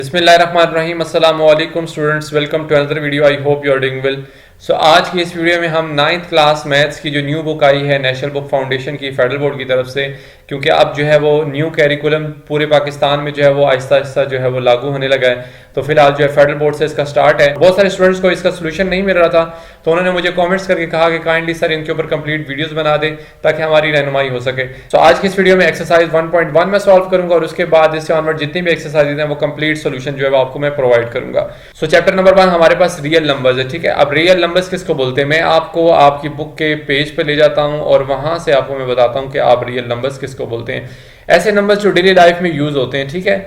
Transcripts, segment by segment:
बिस्मिल्लाहिर्रहमानिर्रहीम अस्सलाम वालेकुम students, welcome to another video. I hope you are doing well. So आज की इस वीडियो में हम 9th क्लास मैथ्स की जो न्यू बुक आई है नेशनल बुक फाउंडेशन की फेडरल बोर्ड की तरफ से, क्योंकि अब जो है वो न्यू कैरिकुलम पूरे पाकिस्तान में जो है वो आहिस्ता आहिस्ता जो है वो लागू होने लगा है। तो फिलहाल जो है फेडरल बोर्ड से इसका स्टार्ट है। बहुत सारे स्टूडेंट्स को इसका सोल्यूशन नहीं मिल रहा था, तो उन्होंने मुझे कॉमेंट्स करके कहा कि काइंडली सर इनके ऊपर कंप्लीट वीडियोस बना दें ताकि हमारी रहनुमाई हो सके। तो आज की इस वीडियो में एक्सरसाइज 1.1 में सॉल्व करूंगा और उसके बाद इससे ऑनवर्ड जितनी भी एक्सरसाइज हैं वो कंप्लीट सोल्यूशन जो है वो आपको मैं प्रोवाइड करूंगा। सो चैप्टर नंबर 1 हमारे पास रियल नंबर्स है। ठीक है, अब रियल नंबर्स किसको बोलते हैं, मैं आपको आपकी बुक के पेज पे ले जाता हूं और वहां से आपको मैं बताता हूं कि आप रियल नंबर्स किसको बोलते हैं। ऐसे नंबर्स जो डेली लाइफ में यूज होते हैं, ठीक है,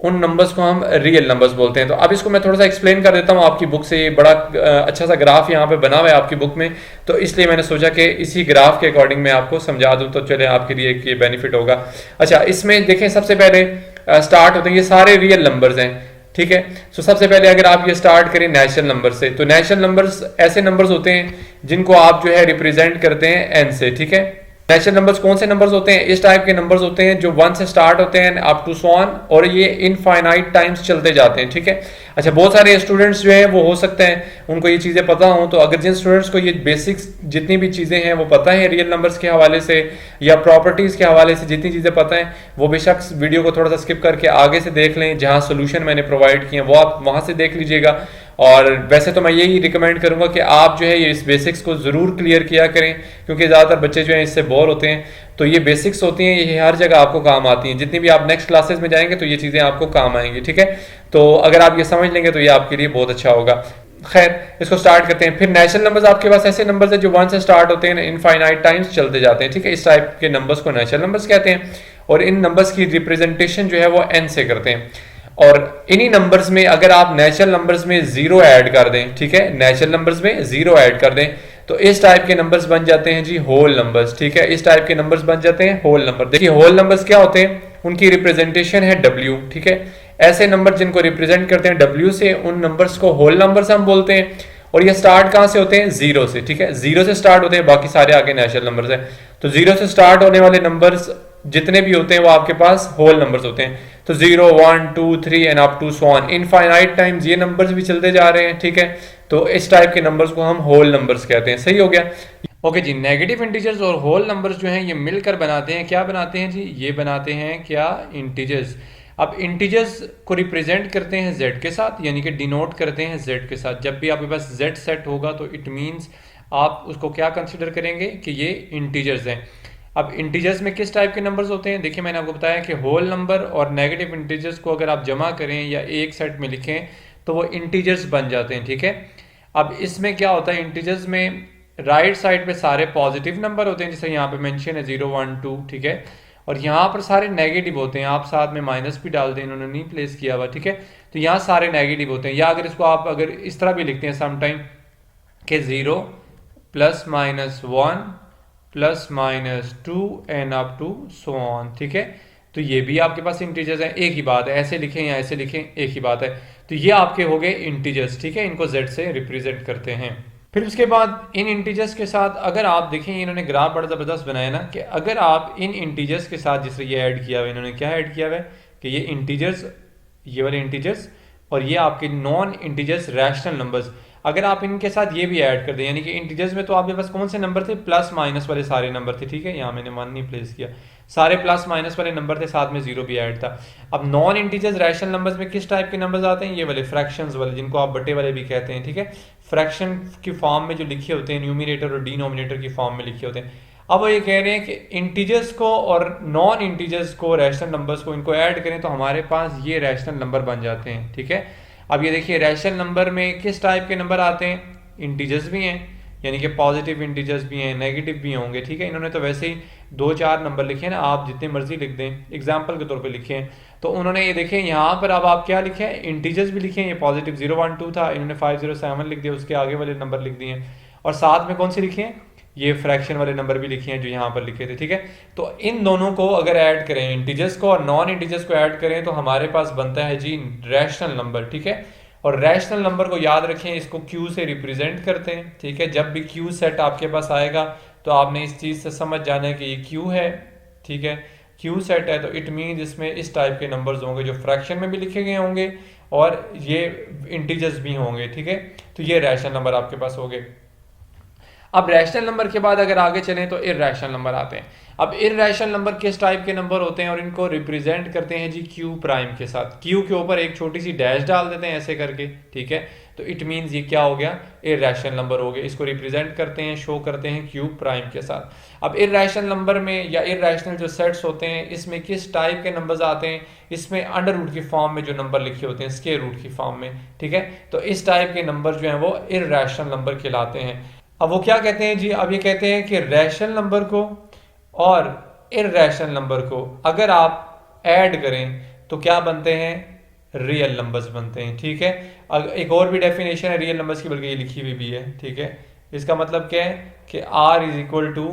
उन नंबर्स को हम रियल नंबर्स बोलते हैं। तो अब इसको मैं थोड़ा सा एक्सप्लेन कर देता हूं आपकी बुक से। ये बड़ा अच्छा सा ग्राफ यहाँ पे बना हुआ है आपकी बुक में, तो इसलिए मैंने सोचा कि इसी ग्राफ के अकॉर्डिंग मैं आपको समझा दूं, तो चले आपके लिए ये बेनिफिट होगा। अच्छा, इसमें देखें सबसे पहले स्टार्ट होते हैं, ये सारे रियल नंबर्स हैं। ठीक है, सो सबसे पहले अगर आप ये स्टार्ट करें नेचुरल नंबर से, तो नेचुरल नंबर्स ऐसे नंबर्स होते हैं जिनको आप जो है रिप्रेजेंट करते हैं एन से। ठीक है, नेचुरल नंबर्स कौन से नंबर्स होते हैं, इस टाइप के नंबर्स होते हैं जो 1 से स्टार्ट होते हैं अप टू सो ऑन, और ये इनफाइनाइट टाइम्स चलते जाते हैं। ठीक है, अच्छा, बहुत सारे स्टूडेंट्स जो हैं वो हो सकते हैं उनको ये चीजें पता हों, तो अगर जिन स्टूडेंट्स को ये बेसिक्स जितनी भी चीजें हैं वो पता है रियल नंबर्स के हवाले से या प्रॉपर्टीज के हवाले से जितनी चीजें पता है, वो बेशक वीडियो को थोड़ा सा स्किप करके आगे से देख लें, जहां सोल्यूशन मैंने प्रोवाइड किए हैं वो आप वहां से देख लीजिएगा। और वैसे तो मैं यही रिकमेंड करूंगा कि आप जो है ये इस बेसिक्स को जरूर क्लियर किया करें, क्योंकि ज्यादातर बच्चे जो हैं इससे बोर होते हैं। तो ये बेसिक्स होती हैं, ये हर जगह आपको काम आती हैं, जितनी भी आप नेक्स्ट क्लासेस में जाएंगे तो ये चीजें आपको काम आएंगी। ठीक है, तो अगर आप ये समझ लेंगे तो ये आपके लिए बहुत अच्छा होगा। खैर, इसको स्टार्ट करते हैं। फिर नेचुरल नंबर्स आपके पास ऐसे नंबर्स हैं जो 1 से स्टार्ट होते हैं, इनफाइनाइट टाइम्स चलते जाते हैं। ठीक है, इस टाइप के नंबर्स को नेचुरल नंबर्स कहते हैं, और इन नंबर्स की रिप्रेजेंटेशन जो है वो एन से करते हैं। और इन्हीं नंबर्स में अगर आप नेचुरल नंबर्स में जीरो ऐड कर दें, ठीक है, नेचुरल नंबर्स में जीरो ऐड कर दें, तो इस टाइप के नंबर्स बन जाते हैं जी होल नंबर्स। ठीक है, इस टाइप के नंबर्स बन जाते हैं होल नंबर। देखिए होल नंबर्स क्या होते हैं, उनकी रिप्रेजेंटेशन है डब्ल्यू। ठीक है, ऐसे नंबर जिनको रिप्रेजेंट करते हैं डब्ल्यू से, उन नंबर्स को होल नंबर्स हम बोलते हैं। और ये स्टार्ट कहां से होते हैं, जीरो से। ठीक है, जीरो से स्टार्ट होते हैं, बाकी सारे आगे नेचुरल नंबर्स हैं। तो जीरो से स्टार्ट होने वाले नंबर्स जितने भी होते हैं वो आपके पास होल नंबर्स होते हैं। तो 0 1 2 3 and up to so on, infinite times ये नंबर्स भी चलते जा रहे हैं। ठीक है, तो इस टाइप के नंबर्स को हम होल नंबर्स कहते हैं। सही हो गया। ओके जी, नेगेटिव इंटीजर्स और होल नंबर्स जो हैं ये मिलकर बनाते हैं, क्या बनाते हैं जी, ये बनाते हैं क्या, इंटीजर्स। अब इंटीजर्स को रिप्रेजेंट करते हैं z के साथ, यानी कि डिनोट करते हैं z के साथ। जब भी आपके पास z सेट होगा तो इट मीन्स आप उसको क्या कंसिडर करेंगे कि ये इंटीजर्स हैं। अब इंटीजर्स में किस टाइप के नंबर्स होते हैं, देखिए मैंने आपको बताया कि होल नंबर और नेगेटिव इंटीजर्स को अगर आप जमा करें या एक सेट में लिखें तो वो इंटीजर्स बन जाते हैं। ठीक है, अब इसमें क्या होता है, इंटीजर्स में राइट साइड पे सारे पॉजिटिव नंबर होते हैं, जैसे यहाँ पे मेंशन है 0 1 2। ठीक है, और यहाँ पर सारे नेगेटिव होते हैं, आप साथ में माइनस भी डाल दें, इन्होंने नहीं प्लेस किया हुआ। ठीक है, तो यहाँ सारे नेगेटिव होते हैं। या अगर इसको आप अगर इस तरह भी लिखते हैं समटाइम कि 0 plus minus 1 plus minus 2 and up to so on. ठीक है, तो ये भी आपके पास इंटीजर्स हैं, एक ही बात है, ऐसे लिखें या ऐसे लिखें एक ही बात है। तो ये आपके हो गए इंटीजर्स। ठीक है, इनको z से रिप्रेजेंट करते हैं। फिर उसके बाद इन इंटीजर्स के साथ अगर आप देखें, इन्होंने ग्राफ बड़ा जबरदस्त बनाया ना, कि अगर आप इन इंटीजर्स के साथ, जिससे ये ऐड किया हुआ है, इन्होंने क्या ऐड किया हुआ है कि ये इंटीजर्स, ये वाले इंटीजर्स, और ये आपके नॉन इंटीजर्स रैशनल नंबर्स, अगर आप इनके साथ ये भी ऐड कर दें, यानी कि इंटीजर्स में तो आपके पास कौन से नंबर थे, प्लस माइनस वाले सारे नंबर थे। ठीक है, यहाँ मैंने 1 नहीं प्लेस किया, सारे प्लस माइनस वाले नंबर थे, साथ में जीरो भी ऐड था। अब नॉन इंटीजर्स रैशनल नंबर्स में किस टाइप के नंबर्स आते हैं, ये वाले फ्रैक्शंस वाले, जिनको आप बटे वाले भी कहते हैं। ठीक है, फ्रैक्शन की फॉर्म में जो लिखे होते हैं, न्यूमिनेटर और डिनोमिनेटर की फॉर्म में लिखे होते हैं। अब वो ये कह रहे हैं कि इंटीजर्स को और नॉन इंटीजर्स को, रैशनल नंबर्स को, इनको ऐड करें तो हमारे पास ये रैशनल नंबर बन जाते हैं। ठीक है, अब ये देखिए रैशनल नंबर में किस टाइप के नंबर आते हैं, इंटीजर्स भी हैं, यानी कि पॉजिटिव इंटीजर्स भी हैं, नेगेटिव भी होंगे। ठीक है, इन्होंने तो वैसे ही 2-4 नंबर लिखे ना, आप जितने मर्जी लिख दें, एग्जाम्पल के तौर पे लिखे हैं। तो उन्होंने ये देखें यहाँ पर अब आप क्या लिखे हैं, इंटीजर्स भी लिखे हैं, ये पॉजिटिव 0 1 2 था, इन्होंने 507 लिख दिया, उसके आगे वाले नंबर लिख दिए, और साथ में कौन से लिखे हैं, ये फ्रैक्शन वाले नंबर भी लिखे हैं जो यहाँ पर लिखे थे। ठीक है, तो इन दोनों को अगर ऐड करें, इंटीजर्स को और नॉन इंटीजर्स को ऐड करें, तो हमारे पास बनता है जी रैशनल नंबर। ठीक है, और रैशनल नंबर को याद रखें, इसको क्यू से रिप्रेजेंट करते हैं। ठीक है, जब भी क्यू सेट आपके पास आएगा तो आपने इस चीज से समझ जाना है कि ये क्यू है। ठीक है, क्यू सेट है तो इट मीन इसमें इस टाइप के नंबर्स होंगे जो फ्रैक्शन में भी लिखे गए होंगे और ये इंटीजर्स भी होंगे, ठीक है। तो ये रैशनल नंबर आपके पास हो गए। अब रैशनल नंबर के बाद अगर आगे चलें तो इरैशनल नंबर आते हैं। अब इरैशनल नंबर किस टाइप के नंबर होते हैं और इनको रिप्रेजेंट करते हैं जी क्यू प्राइम के साथ। क्यू के ऊपर एक छोटी सी डैश डाल देते हैं ऐसे करके, ठीक है। तो इट मीन्स ये क्या हो गया, इरैशनल नंबर हो गया। इसको रिप्रेजेंट करते हैं, शो करते हैं क्यू प्राइम के साथ। अब इरैशनल नंबर में या इरैशनल जो सेट्स होते हैं इसमें किस टाइप के नंबर्स आते हैं, इसमें अंडर रूट की फॉर्म में जो नंबर लिखे होते हैं स्क्वायर रूट की फॉर्म में, ठीक है। तो इस टाइप के नंबर जो हैं वो इरैशनल नंबर कहलाते हैं। अब वो क्या कहते हैं जी, अब ये कहते हैं कि रैशनल नंबर को और इरैशनल नंबर को अगर आप ऐड करें तो क्या बनते हैं, रियल नंबर्स बनते हैं, ठीक है। एक और भी डेफिनेशन है रियल नंबर्स की, बल्कि ये लिखी हुई भी है, ठीक है। इसका मतलब क्या है कि R is equal to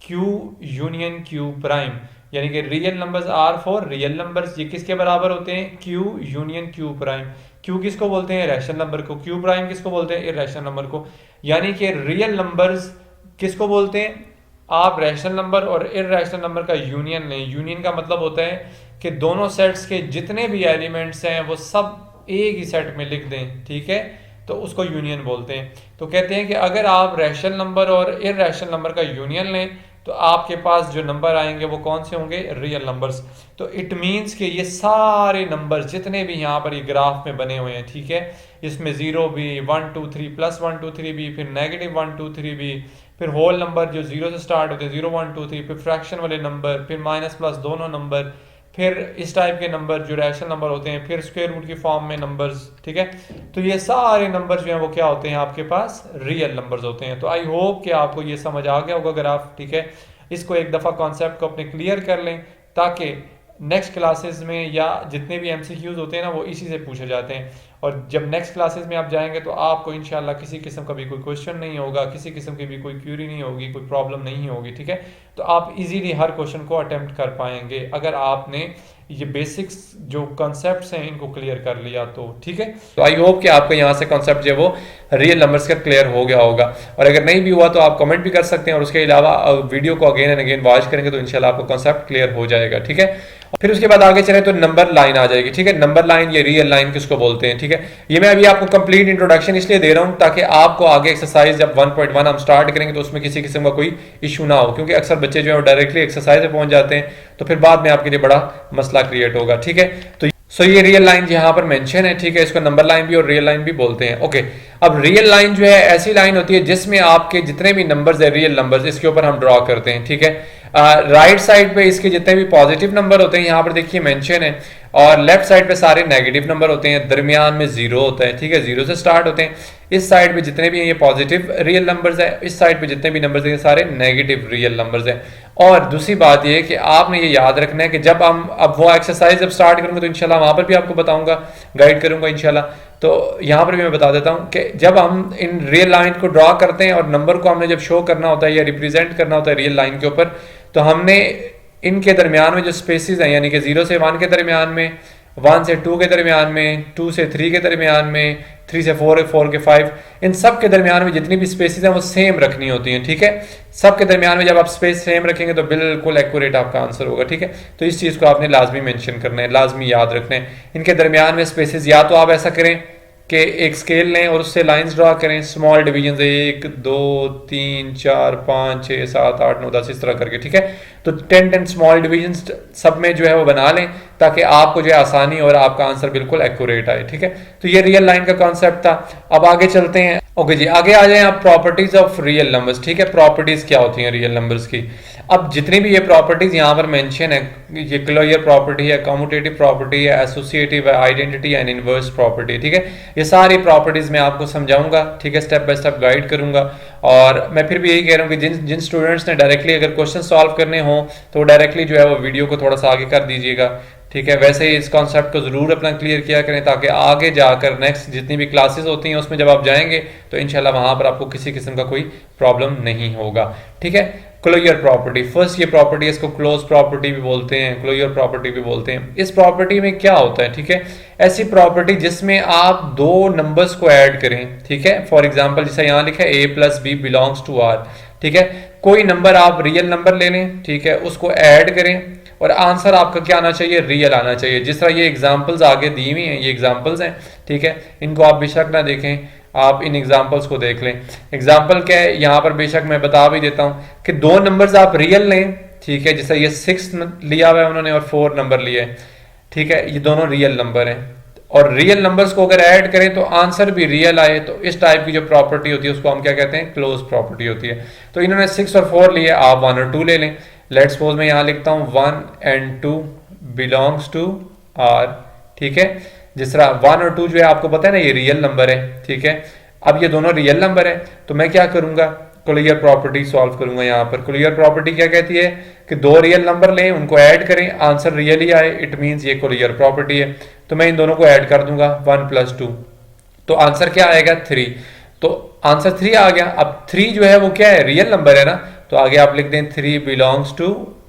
Q union Q prime, यानी कि real numbers are for real numbers, ये किसके बराबर होते हैं, Q union Q prime. Q किसको बोलते हैं, रैशनल नंबर को, क्यू प्राइम किसको बोलते हैं, इरैशनल नंबर को। यानी कि रियल नंबर्स किसको बोलते हैं, आप रैशनल नंबर और इरैशनल नंबर का यूनियन लें। यूनियन का मतलब होता है कि दोनों सेट्स के जितने भी एलिमेंट्स हैं वो सब एक ही सेट में लिख दें, ठीक है। तो उसको यूनियन बोलते हैं। तो कहते हैं कि अगर आप रैशनल नंबर और इरैशनल नंबर का यूनियन लें तो आपके पास जो नंबर आएंगे वो कौन से होंगे, रियल नंबर्स। तो इट मीन्स कि ये सारे नंबर जितने भी यहाँ पर ये ग्राफ में बने हुए हैं, ठीक है, इसमें 0 भी, 1 2 3 प्लस 1 2 3 भी, फिर नेगेटिव 1 2 3 भी, फिर होल नंबर जो 0 से स्टार्ट होते हैं 0 1 2 3, फिर फ्रैक्शन वाले नंबर, फिर माइनस प्लस दोनों नंबर, फिर इस टाइप के नंबर जो रैशनल नंबर होते हैं, फिर स्क्वायर रूट की फॉर्म में नंबर्स, ठीक है। तो ये सारे नंबर जो हैं वो क्या होते हैं, आपके पास रियल नंबर्स होते हैं। तो आई होप कि आपको ये समझ आ गया होगा ग्राफ, ठीक है। इसको एक दफ़ा कॉन्सेप्ट को अपने क्लियर कर लें ताकि नेक्स्ट क्लासेस में या जितने भी एमसीक्यूज होते हैं ना वो इसी से पूछे जाते हैं। और जब नेक्स्ट क्लासेस में आप जाएंगे तो आपको इंशाल्लाह किसी किस्म का भी कोई क्वेश्चन नहीं होगा, किसी किस्म की भी कोई क्यूरी नहीं होगी, कोई प्रॉब्लम नहीं होगी, ठीक है। तो आप इजीली हर क्वेश्चन को अटेम्प्ट कर पाएंगे अगर आपने ये बेसिक्स जो कॉन्सेप्ट्स हैं इनको क्लियर कर लिया तो, ठीक है। तो आई होप कि आपको यहाँ से कॉन्सेप्ट जो है वो रियल नंबर्स का क्लियर हो गया होगा। और अगर नहीं भी हुआ तो आप कमेंट भी कर सकते हैं और उसके अलावा वीडियो को अगेन एंड अगेन वॉच करेंगे तो इंशाल्लाह आपको कॉन्सेप्ट क्लियर हो जाएगा, ठीक है। फिर उसके बाद आगे चले तो नंबर लाइन आ जाएगी, ठीक है। नंबर लाइन या रियल लाइन किसको बोलते हैं, ठीक है। ये मैं अभी आपको कंप्लीट इंट्रोडक्शन इसलिए दे रहा हूं ताकि आपको आगे एक्सरसाइज जब 1.1 हम स्टार्ट करेंगे तो उसमें किसी किस्म का कोई इशू ना हो, क्योंकि अक्सर बच्चे जो है डायरेक्टली एक्सरसाइज पे पहुंच जाते हैं तो फिर बाद में आपके लिए बड़ा मसला क्रिएट होगा, ठीक है। तो सो ये रियल लाइन यहाँ पर मेंशन है, ठीक है। इसको नंबर लाइन भी और रियल लाइन भी बोलते हैं, ओके। अब रियल लाइन जो है ऐसी लाइन होती है जिसमें आपके जितने भी नंबर्स है रियल नंबर्स इसके ऊपर हम ड्रॉ करते हैं, ठीक है। राइट साइड पे इसके जितने भी पॉजिटिव नंबर होते हैं यहाँ पर देखिए मेंशन है, और लेफ्ट साइड पे सारे नेगेटिव नंबर होते हैं, दरमियान में जीरो होता है, ठीक है, जीरो से स्टार्ट होते हैं। इस साइड पे जितने भी हैं ये पॉजिटिव रियल नंबर्स हैं, इस साइड पे जितने भी नंबर्स हैं ये सारे नेगेटिव रियल नंबर्स हैं। और दूसरी बात ये है कि आपने ये याद रखना है कि जब हम अब वो एक्सरसाइज जब स्टार्ट करूंगा तो इंशाल्लाह वहां पर भी आपको बताऊंगा, गाइड करूंगा इंशाल्लाह। तो यहाँ पर भी मैं बता देता हूँ कि जब हम इन रियल लाइन को ड्रॉ करते हैं और नंबर को हमने जब शो करना होता है या रिप्रेजेंट करना होता है रियल लाइन के ऊपर, तो हमने इनके दरमियान में जो स्पेसिस हैं यानी कि 0 से 1 के दरमियान में, 1 से 2 के दरमियान में, 2 से 3 के दरमियान में, 3 से 4 4 के 5, इन सब के दरमियान में जितनी भी स्पेसिस हैं वो सेम रखनी होती हैं, ठीक है। सब के दरमियान में जब आप स्पेस सेम रखेंगे तो बिल्कुल एक्यूरेट आपका आंसर होगा, ठीक है। तो इस चीज़ को आपने लाजमी मेंशन करना है, लाजमी याद रखना है। इनके दरमियान में स्पेसिस या तो आप ऐसा करें कि एक स्केल लें और उससे लाइंस ड्रा करें, स्मॉल डिवीजन से 1 2 3 4 5 6 7 8 9 10 इस तरह करके, ठीक है। तो 10 स्मॉल डिवीजन सब में जो है वो बना लें ताकि आपको जो है आसानी और आपका आंसर बिल्कुल एक्यूरेट आए, ठीक है। तो ये रियल लाइन का कॉन्सेप्ट था। अब आगे चलते हैं, ओके जी, आगे आ जाएं आप प्रॉपर्टीज ऑफ रियल नंबर्स, ठीक है। प्रॉपर्टीज क्या होती हैं रियल नंबर्स की। अब जितनी भी ये प्रॉपर्टीज यहाँ पर मेंशन है, ये क्लोजर प्रॉपर्टी है, कम्यूटेटिव प्रॉपर्टी है, एसोसिएटिव है, आइडेंटिटी एंड इनवर्स प्रॉपर्टी, ठीक है। ये सारी प्रॉपर्टीज मैं आपको समझाऊंगा, ठीक है, स्टेप बाय स्टेप गाइड करूंगा। और मैं फिर भी यही कह रहा हूँ कि जिन स्टूडेंट्स ने डायरेक्टली अगर क्वेश्चन सॉल्व करने हो तो डायरेक्टली जो है वो वीडियो को थोड़ा सा आगे कर दीजिएगा, ठीक है। वैसे ही इस कॉन्सेप्ट को जरूर अपना क्लियर किया करें ताकि आगे जाकर नेक्स्ट जितनी भी क्लासेस होती हैं उसमें जब आप जाएंगे तो इंशाल्लाह वहां पर आपको किसी किस्म का कोई प्रॉब्लम नहीं होगा, ठीक है। क्लोजर प्रॉपर्टी, फर्स्ट ये प्रॉपर्टी है, इसको क्लोज प्रॉपर्टी भी बोलते हैं, क्लोजर प्रॉपर्टी भी बोलते हैं। इस प्रॉपर्टी में क्या होता है, ठीक है, ऐसी प्रॉपर्टी जिसमें आप दो नंबर्स को ऐड करें, ठीक है। फॉर एग्जांपल जैसा यहाँ लिखा है a + b belongs to r, ठीक है। कोई नंबर आप रियल नंबर ले लें, ठीक है, उसको ऐड करें और आंसर आपका क्या आना चाहिए, रियल आना चाहिए। जिस तरह ये एग्जाम्पल्स आगे दी हुई हैं, ये एग्जाम्पल्स हैं, ठीक है, इनको आप बेशक ना देखें, आप इन एग्जाम्पल्स को देख लें। एग्जाम्पल क्या है यहाँ पर, बेशक मैं बता भी देता हूँ कि दो नंबर्स आप रियल लें, ठीक है, जैसे ये 6 लिया हुआ है उन्होंने और 4 नंबर लिए है, ठीक है, ये दोनों रियल नंबर हैं और रियल नंबर्स को अगर ऐड करें तो आंसर भी रियल आए, तो इस टाइप की जो प्रॉपर्टी होती है उसको हम क्या कहते हैं, क्लोज प्रॉपर्टी होती है। तो इन्होंने 6 और 4 लिए, आप 1 और 2 ले लें। लेट्स सपोज मैं यहाँ लिखता हूँ 1 and 2 बिलोंग्स टू आर, ठीक है। जिस तरह 1 और 2 जो है आपको पता है ना ये रियल नंबर है, ठीक है। अब ये दोनों रियल नंबर है तो मैं क्या करूंगा, क्लियर प्रॉपर्टी सॉल्व करूंगा। यहाँ पर क्लियर प्रॉपर्टी क्या कहती है कि दो रियल नंबर लें, उनको ऐड करें, आंसर रियल ही आए, इट मींस ये क्लियर प्रॉपर्टी है। तो मैं इन दोनों को ऐड कर दूंगा 1 + 2, तो आंसर क्या आएगा 3। तो आंसर 3 आ गया। अब 3 जो है वो क्या है, रियल नंबर है ना, तो आगे आप लिख दें 3 belongs to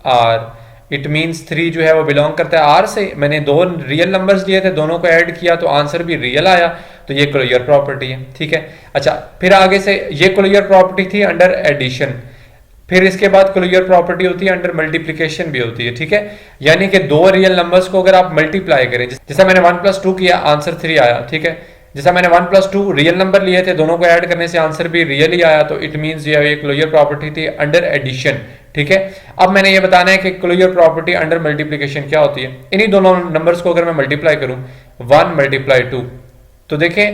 R, it means 3 जो है वो बिलोंग करता है आर से। मैंने दो रियल नंबर्स लिए थे, दोनों को ऐड किया तो आंसर भी रियल आया, तो ये क्लियर प्रॉपर्टी है, ठीक है। अच्छा, फिर आगे से ये क्लियर प्रॉपर्टी थी अंडर एडिशन, फिर इसके बाद क्लियर प्रॉपर्टी होती है अंडर मल्टीप्लिकेशन भी होती है, ठीक है। यानी कि दो रियल नंबर्स को अगर आप मल्टीप्लाई करें, जैसा मैंने 1 + 2 किया, आंसर 3 आया, ठीक है। जैसा मैंने 1 + 2 रियल नंबर लिए थे, दोनों को ऐड करने से आंसर भी रियल ही आया, तो इट मींस ये क्लियर प्रॉपर्टी थी अंडर एडिशन, ठीक है। अब मैंने ये बताना है कि क्लियर प्रॉपर्टी अंडर मल्टीप्लिकेशन क्या होती है। इन्हीं दोनों नंबर्स को अगर मैं मल्टीप्लाई करूं 1 × 2, तो देखें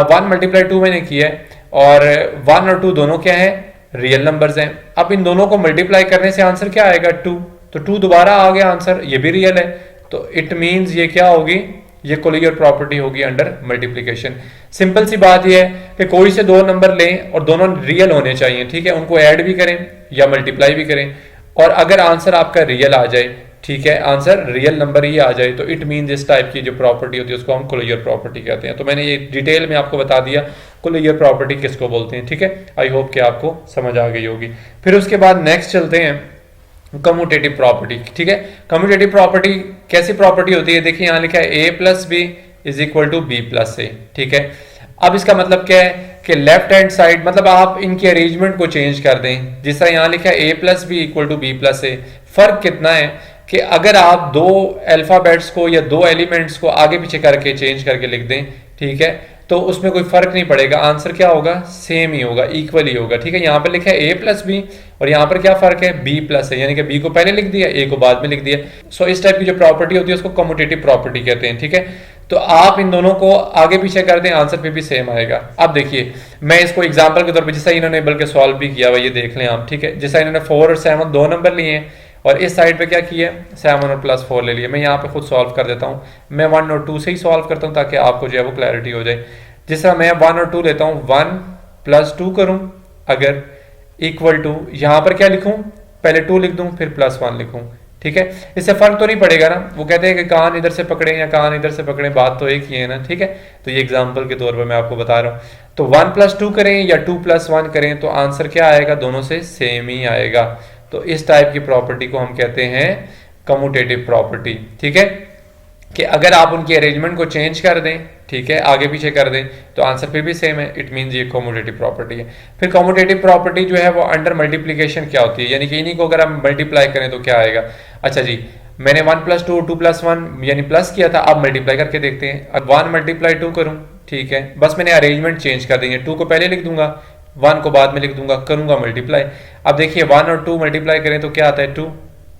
1 × 2 मैंने किया है और 1 और 2 दोनों क्या है, रियल नंबर्स हैं। अब इन दोनों को मल्टीप्लाई करने से आंसर क्या आएगा 2, तो 2 दोबारा आ गया आंसर, ये भी रियल है, तो इट मींस ये क्या होगी, ये क्लियर प्रॉपर्टी होगी अंडर मल्टीप्लिकेशन। सिंपल सी बात ये है कि कोई से दो नंबर लें और दोनों रियल होने चाहिए, ठीक है, उनको ऐड भी करें या मल्टीप्लाई भी करें, और अगर आंसर आपका रियल आ जाए, ठीक है, आंसर रियल नंबर ही आ जाए, तो इट मींस इस टाइप की जो प्रॉपर्टी होती है उसको हम क्लियर प्रॉपर्टी कहते हैं। तो मैंने ये डिटेल में आपको बता दिया क्लियर प्रॉपर्टी किसको बोलते हैं, ठीक है। आई होप कि आपको समझ आ गई होगी। फिर उसके बाद नेक्स्ट चलते हैं कम्यूटेटिव प्रॉपर्टी, ठीक है। कम्यूटेटिव प्रॉपर्टी कैसी प्रॉपर्टी होती है, देखिए यहाँ लिखा है a + b = b + a, ठीक है। अब इसका मतलब क्या है कि लेफ्ट हैंड साइड, मतलब आप इनकी अरेंजमेंट को चेंज कर दें। जिस तरह यहाँ लिखा है a + b = b + a, फर्क कितना है कि अगर आप दो अल्फाबेट्स को या दो एलिमेंट्स को आगे पीछे करके चेंज करके लिख दें, ठीक है, तो उसमें कोई फर्क नहीं पड़ेगा, आंसर क्या होगा, सेम ही होगा, इक्वल ही होगा, ठीक है। यहाँ पर लिखा है a + b और यहाँ पर क्या फर्क है, b + a, यानी कि b को पहले लिख दिया, a को बाद में लिख दिया। सो इस टाइप की जो प्रॉपर्टी होती है उसको कम्यूटेटिव प्रॉपर्टी कहते हैं, ठीक है। तो आप इन दोनों को आगे पीछे कर दें, आंसर पे भी सेम आएगा। अब देखिए मैं इसको एग्जाम्पल के तौर पर, जैसा इन्होंने बल्कि सॉल्व भी किया हुआ, ये देख लें आप, ठीक है। जैसा इन्होंने 4 और 7 दो नंबर लिए हैं और इस साइड पे क्या किया, 7 और +4 ले लिया। मैं यहाँ पे खुद सॉल्व कर देता हूँ, मैं 1 और 2 से ही सॉल्व करता हूँ ताकि आपको जो है वो क्लैरिटी हो जाए। जिस तरह मैं 1 और 2 लेता हूँ, 1 + 2 करूँ अगर इक्वल टू, यहाँ पर क्या लिखूँ, पहले 2 लिख दूँ फिर +1 लिखूँ, ठीक है। इससे फर्क तो नहीं पड़ेगा ना, वो कहते हैं कि कान इधर से पकड़े या कान इधर से पकड़े, बात तो एक ही है ना, ठीक है। तो ये एग्जांपल के तौर पर मैं आपको बता रहा हूँ। तो 1 + 2 करें या 2 + 1 करें तो आंसर क्या आएगा, दोनों से सेम ही आएगा। तो इस टाइप की प्रॉपर्टी को हम कहते हैं कम्यूटेटिव प्रॉपर्टी, ठीक है, कि अगर आप उनकी अरेंजमेंट को चेंज कर दें, ठीक है, आगे पीछे कर दें, तो आंसर फिर भी सेम है, इट मींस ये कम्यूटेटिव प्रॉपर्टी है। फिर कम्यूटेटिव प्रॉपर्टी जो है वो अंडर मल्टीप्लिकेशन क्या होती है, यानी कि इन्हीं को अगर हम मल्टीप्लाई करें तो क्या आएगा। अच्छा जी, मैंने 1 + 2 2 + 1 यानी प्लस किया था, अब मल्टीप्लाई करके देखते हैं। अब 1 × 2 करूं, ठीक है, बस मैंने अरेंजमेंट चेंज कर दी है, 2 को पहले लिख दूंगा, 1 को बाद में लिख दूंगा, करूंगा मल्टीप्लाई। अब देखिए 1 और 2 मल्टीप्लाई करें तो क्या आता है, 2,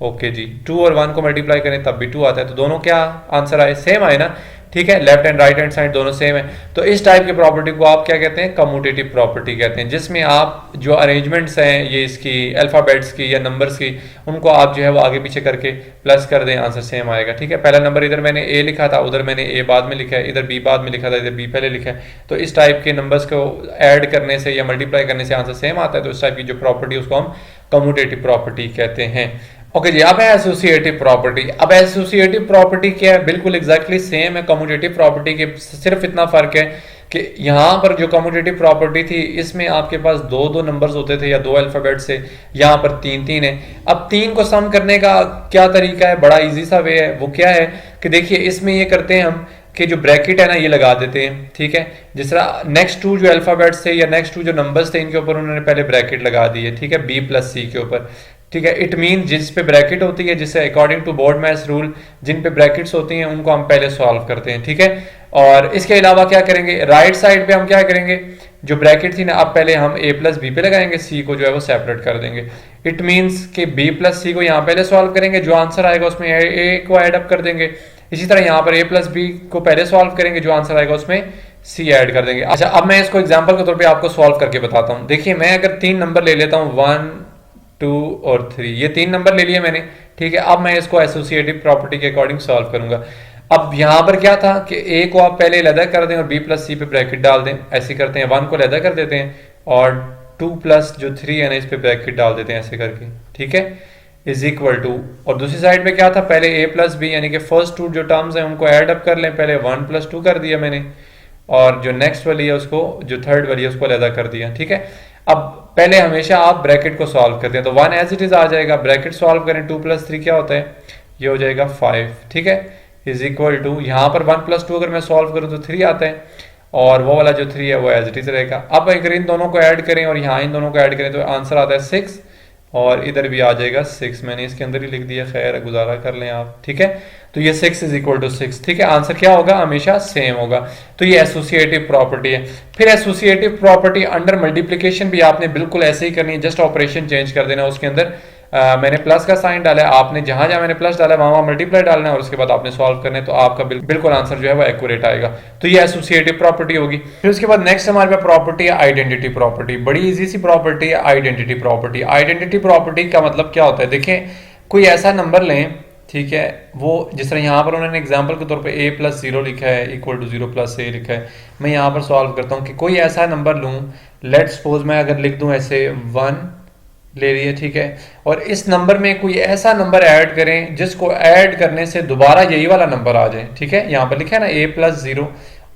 ओके जी। 2 और 1 को मल्टीप्लाई करें तब भी 2 आता है, तो दोनों क्या आंसर आए, सेम आए ना, ठीक है। Left and right hand side दोनों सेम है। तो इस टाइप की प्रॉपर्टी को आप क्या कहते हैं, कम्यूटेटिव प्रॉपर्टी कहते हैं, जिसमें आप जो अरेंजमेंट्स हैं ये इसकी अल्फाबेट्स की या नंबर्स की, उनको आप जो है वो आगे पीछे करके प्लस कर दें, आंसर सेम आएगा, ठीक है। पहला नंबर इधर मैंने a लिखा था, उधर मैंने a बाद में लिखा है, इधर b बाद में लिखा था, इधर b पहले लिखा है। तो इस टाइप के नंबर्स को ऐड करने से या मल्टीप्लाई करने से आंसर सेम आता है, तो इस टाइप की जो प्रॉपर्टी उसको हम कम्यूटेटिव प्रॉपर्टी कहते हैं। ओके जी, अब है एसोसिएटिव प्रॉपर्टी। अब एसोसिएटिव प्रॉपर्टी क्या है, बिल्कुल एग्जैक्टली सेम है कम्यूटेटिव प्रॉपर्टी के, सिर्फ इतना फर्क है कि यहाँ पर जो कम्यूटेटिव प्रॉपर्टी थी इसमें आपके पास दो दो नंबर्स होते थे या दो अल्फाबेट से, यहाँ पर तीन तीन है। अब तीन को सम करने का क्या तरीका है, बड़ा इजी सा वे है। वो क्या है कि देखिए इसमें ये करते हैं हम कि जो ब्रैकेट है ना ये लगा देते हैं, ठीक है। जिस तरह नेक्स्ट टू जो अल्फाबेट्स थे या नेक्स्ट टू जो नंबर्स थे इनके ऊपर उन्होंने पहले ब्रैकेट लगा दी है, ठीक है, b + c के ऊपर, ठीक है। इट मीन जिस पे ब्रैकेट होती है, जिससे according to board maths rule जिन पे ब्रैकेट्स होती हैं उनको हम पहले सॉल्व करते हैं, ठीक है। और इसके अलावा क्या करेंगे, राइट साइड पे हम क्या करेंगे, जो ब्रैकेट थी ना, अब पहले हम a प्लस बी पे लगाएंगे, c को जो है वो सेपरेट कर देंगे। इट मीन्स कि b प्लस सी को यहाँ पहले सॉल्व करेंगे, जो आंसर आएगा उसमें a को ऐड अप कर देंगे। इसी तरह यहाँ पर a प्लस बी को पहले सॉल्व करेंगे, जो आंसर आएगा उसमें c ऐड कर देंगे। अच्छा, अब मैं इसको एग्जाम्पल के तौर पर आपको सॉल्व करके बताता हूँ। देखिए, मैं अगर 3 नंबर ले लेता हूँ 1 2 और 3, ये 3 नंबर ले लिए मैंने, ठीक है। अब मैं इसको एसोसिएटिव प्रॉपर्टी के अकॉर्डिंग सॉल्व करूंगा। अब यहां पर क्या था कि a को आप पहले अलग कर दें और b प्लस सी पे ब्रैकेट डाल दें, ऐसे करते हैं। 1 को अलग कर देते हैं और 2 प्लस जो 3 है ना, इस पे ब्रैकेट डाल देते हैं ऐसे करके, ठीक है, इज इक्वल टू। और दूसरी साइड पे क्या था, पहले a प्लस बी यानी कि फर्स्ट टू जो टर्म्स हैं उनको ऐड अप कर लें। पहले 1 प्लस 2 कर दिया मैंने, और जो नेक्स्ट वाली है उसको, जो थर्ड वाली है उसको अलग कर दिया, ठीक है। अब पहले हमेशा आप ब्रैकेट को सॉल्व करते हैं, तो 1 एज इट इज आ जाएगा, ब्रैकेट सॉल्व करें, 2 प्लस 3 क्या होता है, ये हो जाएगा 5, ठीक है, इज इक्वल टू, यहाँ पर 1 प्लस 2 अगर मैं सॉल्व करूँ तो 3 आता है, और वो वाला जो 3 है वो एज इट इज रहेगा। अब अगर इन दोनों को ऐड करें और यहाँ इन दोनों को ऐड करें तो आंसर आता है 6, और इधर भी आ जाएगा 6, मैंने इसके अंदर ही लिख दिया, खैर गुजारा कर लें आप, ठीक है। तो ये 6 इज इक्वल टू 6, ठीक है। आंसर क्या होगा, हमेशा सेम होगा। तो ये एसोसिएटिव प्रॉपर्टी है। फिर एसोसिएटिव प्रॉपर्टी अंडर मल्टीप्लिकेशन भी आपने बिल्कुल ऐसे ही करनी है, जस्ट ऑपरेशन चेंज कर देना। उसके अंदर मैंने प्लस का साइन डाला है, आपने जहां जहां मैंने प्लस डाला है वहां मल्टीप्लाई डालना है, और उसके बाद आपने सॉल्व करना है, तो आपका बिल्कुल आंसर जो है वो एक्यूरेट आएगा। तो ये एसोसिएटिव प्रॉपर्टी होगी। फिर उसके बाद नेक्स्ट हमारे पास प्रॉपर्टी है आइडेंटिटी प्रॉपर्टी। बड़ी इजी सी प्रॉपर्टी है आइडेंटिटी प्रॉपर्टी। आइडेंटिटी प्रॉपर्टी का मतलब क्या होता है, देखें, कोई ऐसा नंबर लें, ठीक है, वो जिस तरह यहाँ पर उन्होंने एग्जाम्पल के तौर पे a प्लस 0 लिखा है इक्वल टू 0 प्लस a लिखा है। मैं यहाँ पर सॉल्व करता हूँ कि कोई ऐसा नंबर लूँ, लेट सपोज मैं अगर लिख दूँ ऐसे 1 ले लिए, ठीक है, और इस नंबर में कोई ऐसा नंबर ऐड करें जिसको ऐड करने से दोबारा यही वाला नंबर आ जाए, ठीक है। यहाँ पर लिखा है ना a प्लस 0,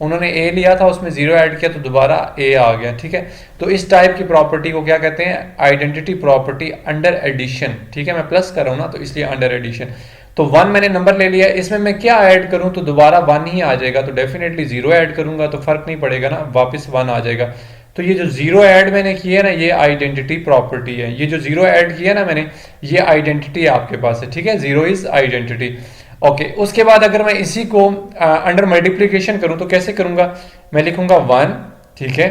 उन्होंने a लिया था, उसमें 0 ऐड किया तो दोबारा a आ गया, ठीक है। तो इस टाइप की प्रॉपर्टी को क्या कहते हैं, आइडेंटिटी प्रॉपर्टी अंडर एडिशन, ठीक है। मैं प्लस कर रहा हूँ ना, तो इसलिए अंडर एडिशन। तो 1 मैंने नंबर ले लिया, इसमें मैं क्या ऐड करूं तो दोबारा 1 ही आ जाएगा, तो डेफिनेटली 0 ऐड करूंगा तो फर्क नहीं पड़ेगा ना, वापस 1 आ जाएगा। तो ये जो 0 ऐड मैंने किया ना, ये आइडेंटिटी प्रॉपर्टी है। ये जो 0 ऐड किया ना मैंने, ये आइडेंटिटी आपके पास है, ठीक है, 0 इज आइडेंटिटी। ओके, उसके बाद अगर मैं इसी को अंडर मल्टीप्लीकेशन करूं तो कैसे करूंगा, मैं लिखूंगा 1, ठीक है।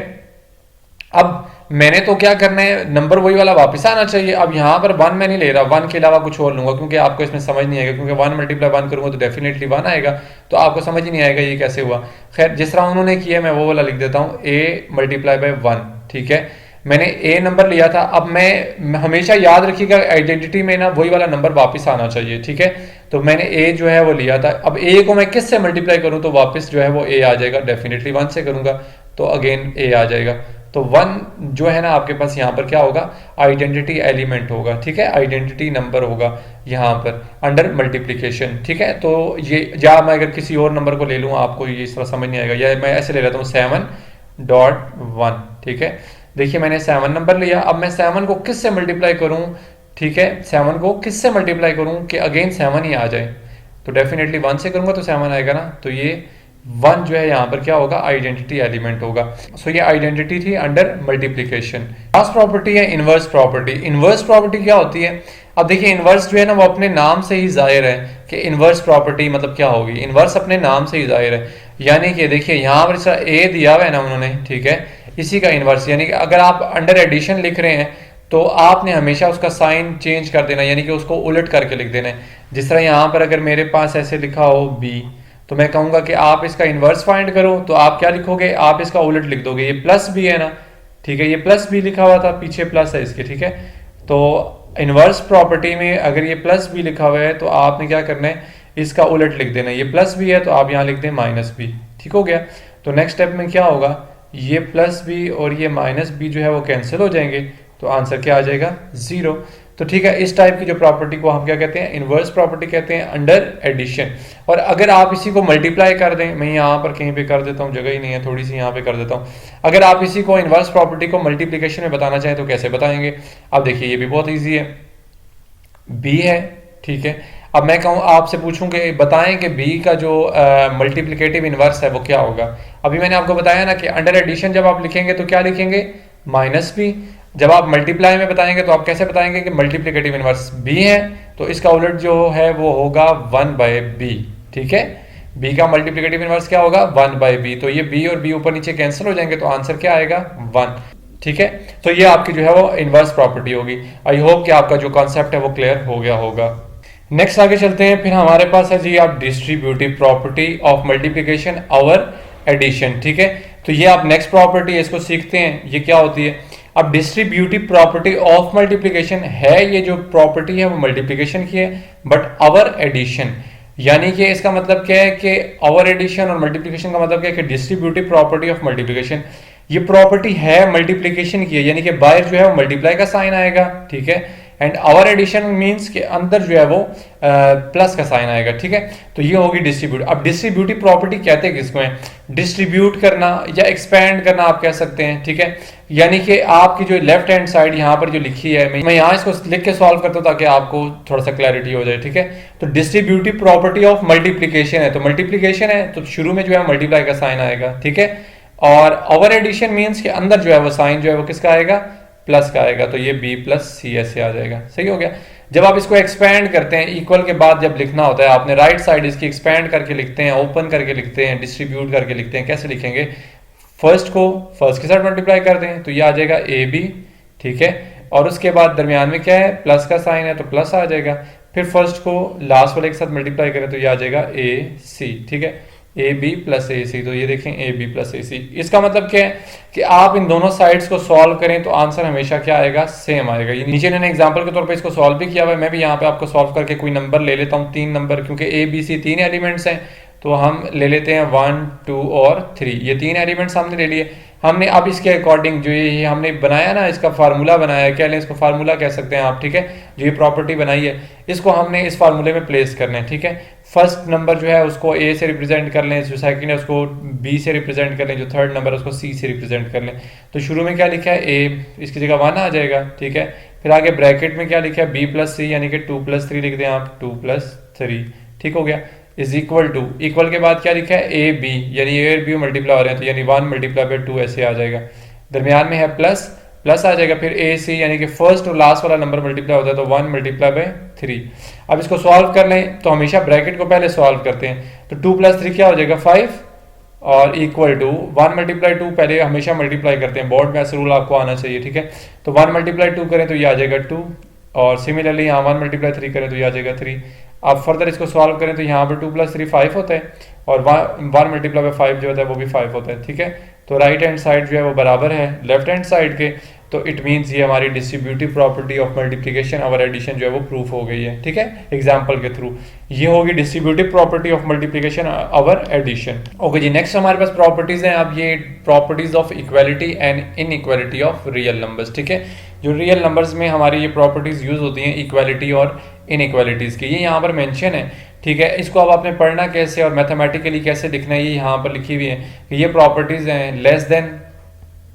अब मैंने तो क्या करना है, नंबर वही वाला वापस आना चाहिए। अब यहाँ पर 1 मैं नहीं ले रहा, 1 के अलावा कुछ और लूंगा, क्योंकि आपको इसमें समझ नहीं आएगा, क्योंकि 1 मल्टीप्लाई 1 करूंगा तो डेफिनेटली 1 आएगा, तो आपको समझ ही नहीं आएगा ये कैसे हुआ। खैर, जिस तरह उन्होंने किया मैं वो वाला लिख देता हूँ, a मल्टीप्लाई बाई 1, ठीक है। मैंने a नंबर लिया था, अब मैं हमेशा याद रखिएगा आइडेंटिटी में ना वही वाला नंबर वापस आना चाहिए, ठीक है। तो मैंने a जो है वो लिया था, अब a को मैं किस से मल्टीप्लाई करूँ तो वापस जो है वो a आ जाएगा, डेफिनेटली 1 से करूंगा तो अगेन a आ जाएगा। तो 1 जो है ना आपके पास यहाँ पर क्या होगा, आइडेंटिटी एलिमेंट होगा, ठीक है, आइडेंटिटी नंबर होगा यहाँ पर अंडर मल्टीप्लिकेशन, ठीक है। तो ये, या मैं अगर किसी और नंबर को ले लूँ, आपको ये इस तरह समझ नहीं आएगा, या मैं ऐसे ले लेता हूँ 7.1, ठीक है। देखिए, मैंने 7 नंबर लिया, अब मैं 7 को किस से मल्टीप्लाई करूँ, ठीक है, 7 को किस से मल्टीप्लाई करूँ कि अगेन 7 ही आ जाए, तो डेफिनेटली 1 से करूँगा तो 7 आएगा ना, तो ये 1 जो है यहाँ पर क्या होगा, आइडेंटिटी एलिमेंट होगा। सो ये आइडेंटिटी थी अंडर मल्टीप्लिकेशन। लास्ट प्रॉपर्टी है इनवर्स प्रॉपर्टी। इनवर्स प्रॉपर्टी क्या होती है, अब देखिए, इनवर्स जो है ना वो अपने नाम से ही जाहिर है कि इनवर्स प्रॉपर्टी मतलब क्या होगी। इनवर्स अपने नाम से ही जाहिर है, यानी कि देखिए यहाँ पर a दिया हुआ है ना उन्होंने, ठीक है, इसी का इनवर्स, यानी कि अगर आप अंडर एडिशन लिख रहे हैं तो आपने हमेशा उसका साइन चेंज कर देना, यानी कि उसको उलट करके लिख देना है। जिस तरह यहाँ पर अगर मेरे पास ऐसे लिखा हो b, तो मैं कहूंगा कि आप इसका इनवर्स फाइंड करो, तो आप क्या लिखोगे, आप इसका उलट लिख दोगे। ये प्लस बी है ना, ठीक है, ये प्लस बी लिखा हुआ था, पीछे प्लस है इसके, ठीक है। तो इनवर्स प्रॉपर्टी में अगर ये प्लस बी लिखा हुआ है तो आपने क्या करना है, इसका उलट लिख देना है। ये प्लस बी है तो आप यहाँ लिख दें माइनस बी, ठीक हो गया। तो नेक्स्ट स्टेप में क्या होगा, ये प्लस बी और ये माइनस बी जो है वो कैंसिल हो जाएंगे, तो आंसर क्या आ जाएगा, 0। तो ठीक है, इस टाइप की जो प्रॉपर्टी को हम क्या कहते हैं, इनवर्स प्रॉपर्टी कहते हैं अंडर एडिशन। और अगर आप इसी को मल्टीप्लाई कर दें, मैं यहाँ पर कहीं पे कर देता हूँ, जगह ही नहीं है, थोड़ी सी यहाँ पे कर देता हूँ। अगर आप इसी को इनवर्स प्रॉपर्टी को मल्टीप्लिकेशन में बताना चाहें तो कैसे बताएंगे। अब देखिए, ये भी बहुत ईजी है, बी है, ठीक है। अब मैं कहूँ, आपसे पूछूं कि बताएं कि बी का जो मल्टीप्लिकेटिव इनवर्स है वो क्या होगा। अभी मैंने आपको बताया ना कि अंडर एडिशन जब आप लिखेंगे तो क्या लिखेंगे, माइनस बी। जब आप मल्टीप्लाई में बताएंगे तो आप कैसे बताएंगे कि मल्टीप्लिकेटिव इनवर्स बी है, तो इसका उलट जो है वो होगा 1/b। ठीक है, b का मल्टीप्लिकेटिव इनवर्स क्या होगा 1/b, तो ये b और b ऊपर नीचे कैंसिल हो जाएंगे तो आंसर क्या आएगा 1। ठीक है, तो ये आपकी जो है वो इनवर्स प्रॉपर्टी होगी। आई होप कि आपका जो कॉन्सेप्ट है वो क्लियर हो गया होगा। नेक्स्ट आगे चलते हैं, फिर हमारे पास है जी आप distributive property of multiplication over addition. ठीक है, तो ये आप नेक्स्ट प्रॉपर्टी है, इसको सीखते हैं ये क्या होती है। अब डिस्ट्रीब्यूटिव प्रॉपर्टी ऑफ मल्टीप्लिकेशन है, ये जो प्रॉपर्टी है वो मल्टीप्लिकेशन की है बट अवर एडिशन, यानी कि इसका मतलब क्या है कि अवर एडिशन और मल्टीप्लिकेशन का मतलब क्या है कि डिस्ट्रीब्यूटिव प्रॉपर्टी ऑफ मल्टीप्लिकेशन ये प्रॉपर्टी है मल्टीप्लिकेशन की है, यानी कि बाहर जो है वो मल्टीप्लाई का साइन आएगा। ठीक है, एंड आवर एडिशन मींस के अंदर जो है वो प्लस का साइन आएगा। ठीक है, तो ये होगी डिस्ट्रीब्यूट। अब डिस्ट्रीब्यूटिव प्रॉपर्टी कहते हैं किसको है, डिस्ट्रीब्यूट करना या एक्सपेंड करना आप कह सकते हैं। ठीक है, यानी कि आपकी जो लेफ्ट हैंड साइड यहाँ पर जो लिखी है, मैं यहाँ इसको लिख के सॉल्व करता हूँ ताकि आपको थोड़ा सा क्लैरिटी हो जाए। ठीक है, तो डिस्ट्रीब्यूटिव प्रॉपर्टी ऑफ मल्टीप्लिकेशन है, तो मल्टीप्लिकेशन है तो शुरू में जो है मल्टीप्लाई का साइन आएगा। ठीक है, और ओवर एडिशन मींस के अंदर जो है वो साइन जो है वो किसका आएगा, प्लस का आएगा, तो ये b प्लस सी ऐसे आ जाएगा। सही हो गया। जब आप इसको एक्सपेंड करते हैं, इक्वल के बाद जब लिखना होता है आपने राइट साइड इसकी एक्सपेंड करके लिखते हैं, ओपन करके लिखते हैं, डिस्ट्रीब्यूट करके लिखते हैं। कैसे लिखेंगे, फर्स्ट को फर्स्ट के साथ मल्टीप्लाई कर दें तो ये आ जाएगा ए बी। ठीक है, और उसके बाद दरमियान में क्या है, प्लस का साइन है तो प्लस आ जाएगा। फिर फर्स्ट को लास्ट वाले के साथ मल्टीप्लाई करें तो ये आ जाएगा ए सी। ठीक है, ए बी प्लस ए सी, तो ये देखें ए बी प्लस ए सी। इसका मतलब क्या है कि आप इन दोनों साइड्स को सॉल्व करें तो आंसर हमेशा क्या आएगा, सेम आएगा। ये नीचे मैंने एग्जांपल के तौर पे इसको सॉल्व भी किया हुआ है, मैं भी यहाँ पे आपको सॉल्व करके कोई नंबर ले लेता हूँ, 3 नंबर, क्योंकि ए बी सी 3 एलिमेंट्स हैं तो हम ले लेते हैं 1 2 और 3, ये 3 एलिमेंट्स हमने ले लिए। हमने अब इसके अकॉर्डिंग जो ये हमने बनाया ना, इसका फार्मूला बनाया, क्या लें इसको, फार्मूला कह सकते हैं आप। ठीक है, जो ये प्रॉपर्टी बनाई है इसको हमने इस फार्मूले में प्लेस करना है। ठीक है, फर्स्ट नंबर जो है उसको ए से रिप्रेजेंट कर लें, जो सेकंड है उसको बी से रिप्रेजेंट कर लें, जो थर्ड नंबर है उसको सी से रिप्रेजेंट कर लें। तो शुरू में क्या लिखा है ए, इसकी जगह 1 आ जाएगा। ठीक है, फिर आगे ब्रैकेट में क्या लिखा है बी प्लस सी, यानी कि 2 + 3 लिख दें आप, 2 + 3। ठीक हो गया, इज इक्वल टू, इक्वल के बाद क्या लिखा है ए बी, यानी ए और बी मल्टीप्लाई हो रहे हैं तो यानी 1 × 2 ऐसे आ जाएगा। दरमियान में है प्लस, प्लस आ जाएगा। फिर ए सी यानी कि फर्स्ट और लास्ट वाला नंबर मल्टीप्लाई होता है तो 1 × 3। अब इसको सॉल्व कर लें तो हमेशा ब्रैकेट को पहले सॉल्व करते हैं, तो 2 + 3 क्या हो जाएगा 5, और इक्वल टू 1 × 2 पहले हमेशा मल्टीप्लाई करते हैं, बोर्ड में ऐसे रूल आपको आना चाहिए। ठीक है, तो 1 × 2 करें तो ये आ जाएगा 2, और सिमिलरली यहाँ 1 × 3 करें तो ये आ जाएगा 3। अब फर्दर इसको सॉल्व करें तो यहाँ पर 2 + 3 5 होता है, और 1 × 5 जो होता है वो भी 5 होता है। ठीक है, तो राइट हैंड साइड जो है वो बराबर है लेफ्ट हैंड साइड के, तो इट मींस ये हमारी डिस्ट्रीब्यूटिव प्रॉपर्टी ऑफ मल्टीप्लिकेशन और एडिशन जो है वो प्रूफ हो गई है। ठीक है, एग्जांपल के थ्रू ये होगी डिस्ट्रीब्यूटिव प्रॉपर्टी ऑफ मल्टीप्लिकेशन और एडिशन। ओके जी, नेक्स्ट हमारे पास प्रॉपर्टीज हैं। अब ये properties of equality and inequality of real numbers. ठीक है, जो रियल नंबर्स में हमारी ये प्रॉपर्टीज यूज होती हैं इक्वालिटी और इनइक्वालिटीज की, ये यहाँ पर मेंशन है। ठीक है, इसको अब आपने पढ़ना कैसे और मैथमेटिकली कैसे लिखना है, ये यहाँ पर लिखी हुई है कि ये प्रॉपर्टीज हैं लेस देन,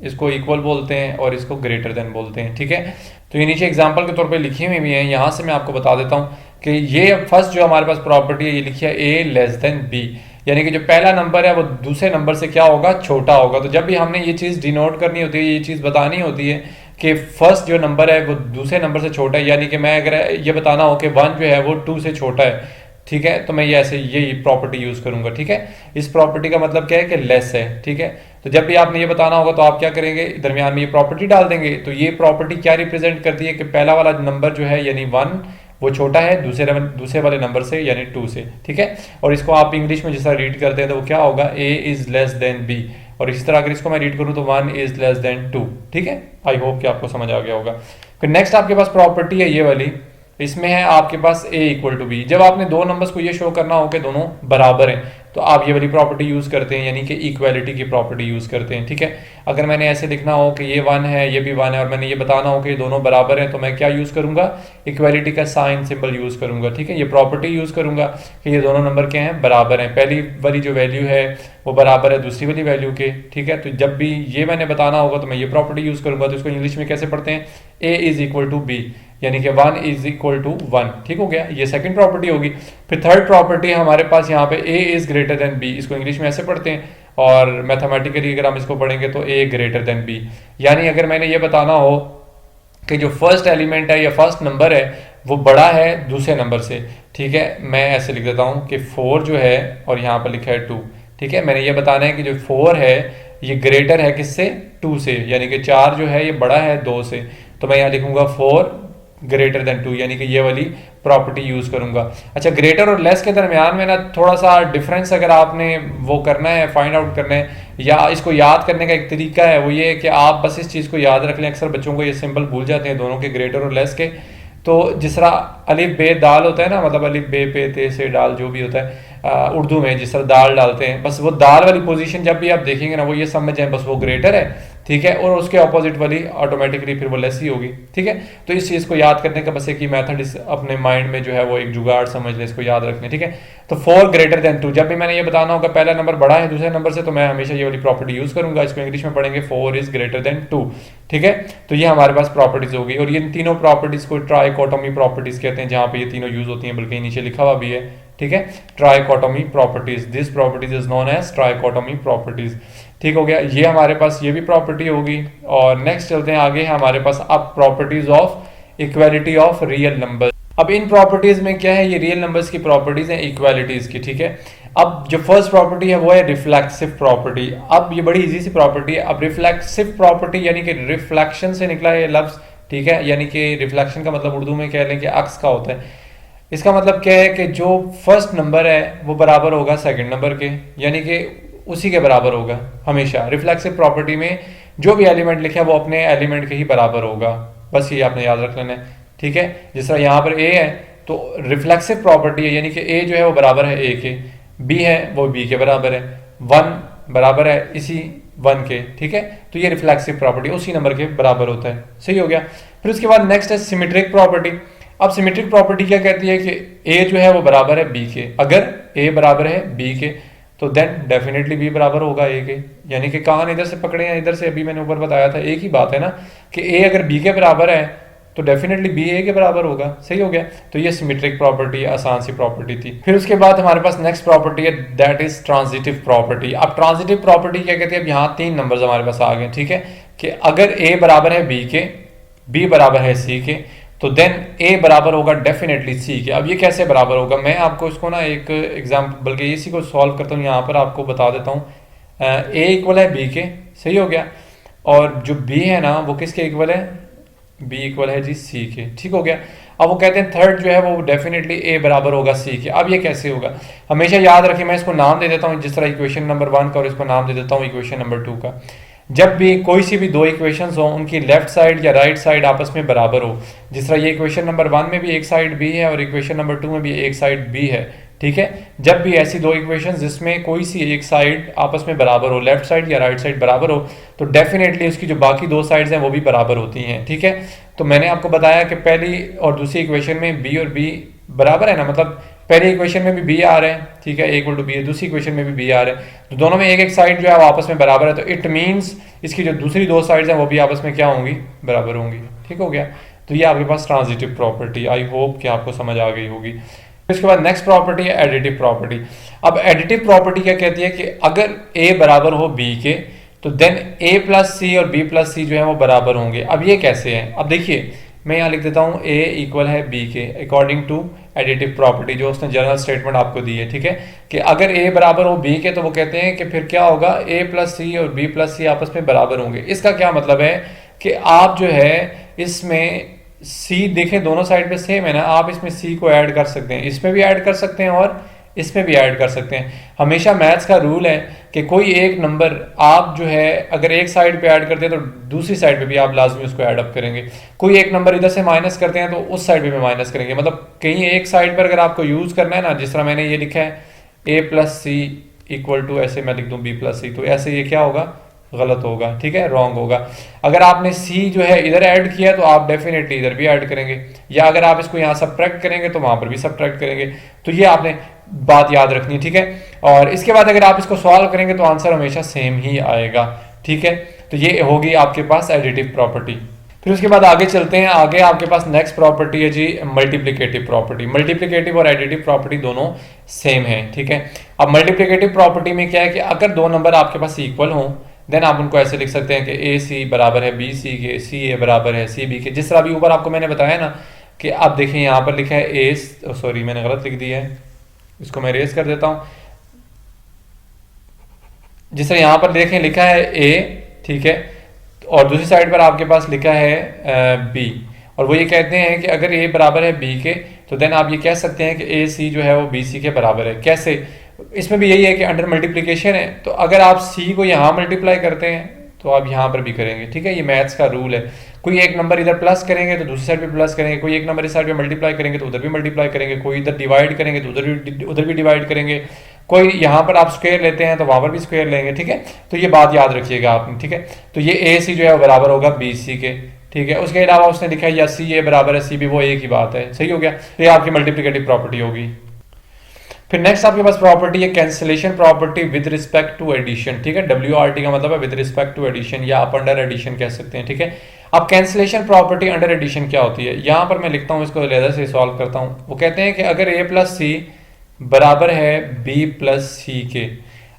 इसको इक्वल बोलते हैं, और इसको ग्रेटर देन बोलते हैं। ठीक है, तो ये नीचे एग्जांपल के तौर पे लिखी हुई भी है, यहाँ से मैं आपको बता देता हूँ कि ये फर्स्ट जो हमारे पास प्रॉपर्टी है ये लिखी है a लेस देन b, यानी कि जो पहला नंबर है वो दूसरे नंबर से क्या होगा, छोटा होगा। तो जब भी हमने ये चीज़ डिनोट करनी होती है, ये चीज़ बतानी होती है कि फर्स्ट जो नंबर है वो दूसरे नंबर से छोटा है, यानी कि मैं अगर ये बताना हो कि 1 जो है वो 2 से छोटा है, ठीक है, तो मैं ये ऐसे ये प्रॉपर्टी यूज करूंगा। ठीक है, इस प्रॉपर्टी का मतलब क्या है कि लेस है। ठीक है, तो जब भी आपने ये बताना होगा तो आप क्या करेंगे, दरमियान में ये प्रॉपर्टी डाल देंगे। तो ये प्रॉपर्टी क्या रिप्रेजेंट करती है कि पहला वाला नंबर जो है यानी 1 वो छोटा है दूसरे वाले नंबर से यानी 2 से। ठीक है, और इसको आप इंग्लिश में जैसा रीड करते हैं तो वो क्या होगा, a is less than b, और इसी तरह अगर इसको मैं रीड करूं तो 1 इज लेस देन 2। ठीक है, आई होप कि आपको समझ आ गया होगा। फिर नेक्स्ट आपके पास प्रॉपर्टी है ये वाली, इसमें है आपके पास a = b। जब आपने दो नंबर्स को ये शो करना हो कि दोनों बराबर हैं तो आप ये वाली प्रॉपर्टी यूज करते हैं, यानी कि इक्वालिटी की प्रॉपर्टी यूज करते हैं। ठीक है, अगर मैंने ऐसे लिखना हो कि ये 1 है ये भी 1 है और मैंने ये बताना हो कि ये दोनों बराबर हैं तो मैं क्या यूज करूंगा, इक्वालिटी का साइन सिंबल यूज करूंगा। ठीक है, ये प्रॉपर्टी यूज करूंगा कि ये दोनों नंबर क्या हैं, बराबर हैं, पहली वाली जो वैल्यू है वो बराबर है दूसरी वाली वैल्यू के। ठीक है, तो जब भी ये मैंने बताना होगा तो मैं ये प्रॉपर्टी यूज करूंगा। तो इसको इंग्लिश में कैसे पढ़ते हैं, a = b, यानी कि 1 = 1। ठीक हो गया, ये सेकंड प्रॉपर्टी होगी। फिर थर्ड प्रॉपर्टी है हमारे पास यहाँ पे a is greater than b, इसको इंग्लिश में ऐसे पढ़ते हैं, और मैथमेटिकली अगर हम इसको पढ़ेंगे तो a ग्रेटर देन b, यानी अगर मैंने ये बताना हो कि जो फर्स्ट एलिमेंट है या फर्स्ट नंबर है वो बड़ा है दूसरे नंबर से। ठीक है, मैं ऐसे लिख देता हूँ कि 4 जो है और यहाँ पर लिखा है 2। ठीक है, मैंने ये बताना है कि जो 4 है ये ग्रेटर है किससे, 2 से, यानी कि 4 जो है ये बड़ा है 2 से। तो मैं यहाँ लिखूंगा 4 ग्रेटर देन 2, यानी कि ये वाली प्रॉपर्टी यूज करूंगा। अच्छा, ग्रेटर और लेस के दरमियान में ना थोड़ा सा डिफरेंस अगर आपने वो करना है, फाइंड आउट करना है या इसको याद करने का एक तरीका है, वो ये है कि आप बस इस चीज़ को याद रख लें। अक्सर बच्चों को ये सिंबल भूल जाते हैं दोनों के, ग्रेटर और लेस के। तो जिस तरह अलिफ बे दाल होता है ना, मतलब अलिफ बे पे ते से डाल जो भी होता है उर्दू में जिस तरह दाल डालते हैं, बस वो दाल वाली पोजीशन जब भी आप देखेंगे ना वो ये समझ जाए बस वो ग्रेटर है। ठीक है, और उसके ऑपोजिट वाली ऑटोमेटिकली फिर वो लेस ही होगी। ठीक है, तो इस चीज़ को याद करने का बस एक ही मेथड इस अपने माइंड में जो है वो एक जुगाड़ समझ ले, इसको याद रखने। ठीक है, तो 4 ग्रेटर देन 2, जब भी मैंने ये बताना होगा पहला नंबर बड़ा है दूसरे नंबर से, तो मैं हमेशा ये वाली प्रॉपर्टी यूज करूंगा। इसको इंग्लिश में पढ़ेंगे 4 इज ग्रेटर देन 2। ठीक है, तो ये हमारे पास प्रॉपर्टीज होगी, और ये तीनों प्रॉपर्टीज को ट्राइकोटोमी प्रॉपर्टीज कहते हैं, जहां पे ये तीनों यूज होती हैं, बल्कि नीचे लिखा हुआ भी है। ठीक है, trichotomy properties, this properties is known as trichotomy properties. ठीक हो गया, ये हमारे पास ये भी प्रॉपर्टी होगी। और नेक्स्ट चलते हैं आगे, हमारे पास अब properties of equality of real number. अब इन प्रॉपर्टीज में क्या है, ये रियल नंबर्स की प्रॉपर्टीज हैं इक्वालिटीज की। ठीक है, अब जो फर्स्ट प्रॉपर्टी है वो है रिफ्लेक्सिव प्रॉपर्टी। अब ये बड़ी इजी सी प्रॉपर्टी है। अब रिफ्लेक्सिव प्रॉपर्टी यानी कि रिफ्लेक्शन से निकला है ये लफ्ज। ठीक है, यानी कि रिफ्लेक्शन का मतलब उर्दू में कह लें कि अक्स का होता है। इसका मतलब क्या है कि जो फर्स्ट नंबर है वो बराबर होगा सेकंड नंबर के, यानी कि उसी के बराबर होगा हमेशा। रिफ्लेक्सिव प्रॉपर्टी में जो भी एलिमेंट लिखा है वो अपने एलिमेंट के ही बराबर होगा, बस ये आपने याद रख लेना है। ठीक है, जिस तरह यहाँ पर ए है तो रिफ्लेक्सिव प्रॉपर्टी है, यानी कि ए जो है वो बराबर है ए के, बी है वो बी के बराबर है, 1 बराबर है इसी 1 के। ठीक है, तो ये रिफ्लेक्सिव प्रॉपर्टी उसी नंबर के बराबर होता है। सही हो गया। फिर उसके बाद नेक्स्ट है सिमेट्रिक प्रॉपर्टी। अब सिमेट्रिक प्रॉपर्टी क्या कहती है कि ए जो है वो बराबर है बी के। अगर ए बराबर है बी के तो देन डेफिनेटली बी बराबर होगा ए के, यानी कि कान इधर से पकड़े हैं इधर से, अभी मैंने ऊपर बताया था एक ही बात है ना कि ए अगर बी के बराबर है तो डेफिनेटली बी ए के बराबर होगा। सही हो गया, तो ये सिमेट्रिक प्रॉपर्टी आसान सी प्रॉपर्टी थी। फिर उसके बाद हमारे पास नेक्स्ट प्रॉपर्टी है दैट इज ट्रांजिटिव प्रॉपर्टी। अब ट्रांजिटिव प्रॉपर्टी क्या कहती है, अब यहाँ 3 नंबर्स हमारे पास आ गए। ठीक है, कि अगर ए बराबर है बी के, बी बराबर है सी के, तो देन ए बराबर होगा डेफिनेटली सी के। अब ये कैसे बराबर होगा, मैं आपको इसको ना एक एग्जाम्पल बल्कि इसी को सॉल्व करता हूँ, यहाँ पर आपको बता देता हूँ। ए इक्वल है बी के, सही हो गया, और जो बी है ना वो किसके इक्वल है, बी इक्वल है जी सी के। ठीक हो गया। अब वो कहते हैं थर्ड जो है वो डेफिनेटली ए बराबर होगा सी के। अब ये कैसे होगा, हमेशा याद रखिए, मैं इसको नाम दे देता हूँ जिस तरह इक्वेशन नंबर 1 का, और इसको नाम दे देता हूँ इक्वेशन नंबर 2 का। जब भी कोई सी भी 2 इक्वेशंस हो उनकी लेफ्ट साइड या राइट साइड आपस में बराबर हो, जिस तरह ये इक्वेशन नंबर 1 में भी एक साइड बी है और इक्वेशन नंबर 2 में भी एक साइड बी है। ठीक है, जब भी ऐसी 2 इक्वेशंस जिसमें कोई सी एक साइड आपस में बराबर हो, लेफ्ट साइड या राइट साइड बराबर हो, तो डेफिनेटली उसकी जो बाकी 2 साइड्स हैं वो भी बराबर होती हैं। ठीक है, तो मैंने आपको बताया कि पहली और दूसरी इक्वेशन में बी और बी बराबर है ना, मतलब पहली इक्वेशन में भी बी आ रहे हैं, ठीक है, इक्वल टू बी है, दूसरी इक्वेशन में भी बी आ रहे हैं, तो दोनों में एक एक साइड जो है वो आपस में बराबर है, तो इट मींस इसकी जो दूसरी 2 साइड्स हैं वो भी आपस में क्या होंगी, बराबर होंगी। ठीक हो गया, तो ये आपके पास ट्रांजिटिव प्रॉपर्टी, आई होप कि आपको समझ आ गई होगी। इसके बाद नेक्स्ट प्रॉपर्टी है एडिटिव प्रॉपर्टी। अब एडिटिव प्रॉपर्टी क्या कहती है कि अगर ए बराबर हो बी के तो देन ए प्लस सी और बी प्लस सी जो है वो बराबर होंगे। अब ये कैसे है, अब देखिए मैं यहाँ लिख देता हूँ ए इक्वल है बी के अकॉर्डिंग टू एडिटिव प्रॉपर्टी, जो उसने जनरल स्टेटमेंट आपको दी है। ठीक है, कि अगर ए बराबर हो बी के तो वो कहते हैं कि फिर क्या होगा, ए प्लस सी और बी प्लस सी आपस में बराबर होंगे। इसका क्या मतलब है कि आप जो है इसमें सी देखें दोनों साइड पे सेम है ना, आप इसमें सी को ऐड कर सकते हैं, इसमें भी ऐड कर सकते हैं और इसमें भी ऐड कर सकते हैं। हमेशा मैथ्स का रूल है कि कोई एक नंबर आप जो है अगर एक साइड पे ऐड करते हैं तो दूसरी साइड पे भी आप लाजमी उसको ऐड अप करेंगे। कोई एक नंबर इधर से माइनस करते हैं तो उस साइड पे भी माइनस करेंगे। मतलब कहीं एक साइड पर अगर आपको यूज करना है ना, जिस तरह मैंने ये लिखा है ए प्लस सी इक्वल टू, ऐसे मैं लिख दूं बी प्लस सी, तो ऐसे ये क्या होगा, गलत होगा। ठीक है, रॉन्ग होगा। अगर आपने सी जो है इधर ऐड किया तो आप डेफिनेटली इधर भी ऐड करेंगे, या अगर आप इसको यहाँ सब्ट्रैक्ट करेंगे तो वहां पर भी सब्ट्रैक्ट करेंगे। तो ये आपने बात याद रखनी है। ठीक है, और इसके बाद अगर आप इसको सॉल्व करेंगे तो आंसर हमेशा सेम ही आएगा। ठीक है, तो ये होगी आपके पास एडिटिव प्रॉपर्टी। फिर उसके बाद आगे चलते हैं, आगे आपके पास नेक्स्ट प्रॉपर्टी है जी मल्टीप्लिकेटिव प्रॉपर्टी। मल्टीप्लिकेटिव और एडिटिव प्रॉपर्टी दोनों सेम है। ठीक है, अब मल्टीप्लिकेटिव प्रॉपर्टी में क्या है कि अगर 2 नंबर आपके पास इक्वल हों देन आप उनको ऐसे लिख सकते हैं कि ए सी बराबर है बी सी के, सी ए बराबर है सी बी के, जिस तरह अभी ऊपर आपको मैंने बताया ना कि आप देखें यहाँ पर लिखा है ए, सॉरी मैंने गलत लिख दिया है, इसको मैं रेस कर देता हूँ। जिस तरह यहाँ पर देखें लिखा है ए, ठीक है, और दूसरी साइड पर आपके पास लिखा है बी, और वो ये कहते हैं कि अगर ए बराबर है बी के तो देन आप ये कह सकते हैं कि ए सी जो है वो बी सी के बराबर है। कैसे? इसमें भी यही है कि अंडर मल्टीप्लिकेशन है, तो अगर आप सी को यहाँ मल्टीप्लाई करते हैं तो आप यहाँ पर भी करेंगे, ठीक है, ये मैथ्स का रूल है। कोई एक नंबर इधर प्लस करेंगे तो दूसरी साइड पे प्लस करेंगे, कोई एक नंबर इस साइड पे मल्टीप्लाई करेंगे तो उधर भी मल्टीप्लाई करेंगे, कोई इधर डिवाइड करेंगे तो उधर भी डिवाइड करेंगे, कोई यहाँ पर आप स्क्वायर लेते हैं तो वहां पर भी स्क्वायर लेंगे, ठीक है। तो ये बात याद रखिएगा आपने, ठीक है। तो ये ए सी जो है वो बराबर होगा बी सी के, ठीक है। उसके अलावा उसने लिखा है या सी ए बराबर है सी बी, वो एक ही बात है, सही हो गया। ये आपकी मल्टीप्लिकेटिव प्रॉपर्टी होगी। फिर नेक्स्ट आपके पास प्रॉपर्टी है cancellation property with respect to addition, ठीक है। WRT का मतलब है विद रिस्पेक्ट टू एडिशन, या आप अंडर एडिशन कह सकते हैं, ठीक है। अब कैंसिलेशन प्रॉपर्टी अंडर एडिशन क्या होती है, यहां पर मैं लिखता हूं, इसको लेजर से सॉल्व करता हूं। वो कहते हैं कि अगर a प्लस सी बराबर है b प्लस सी के,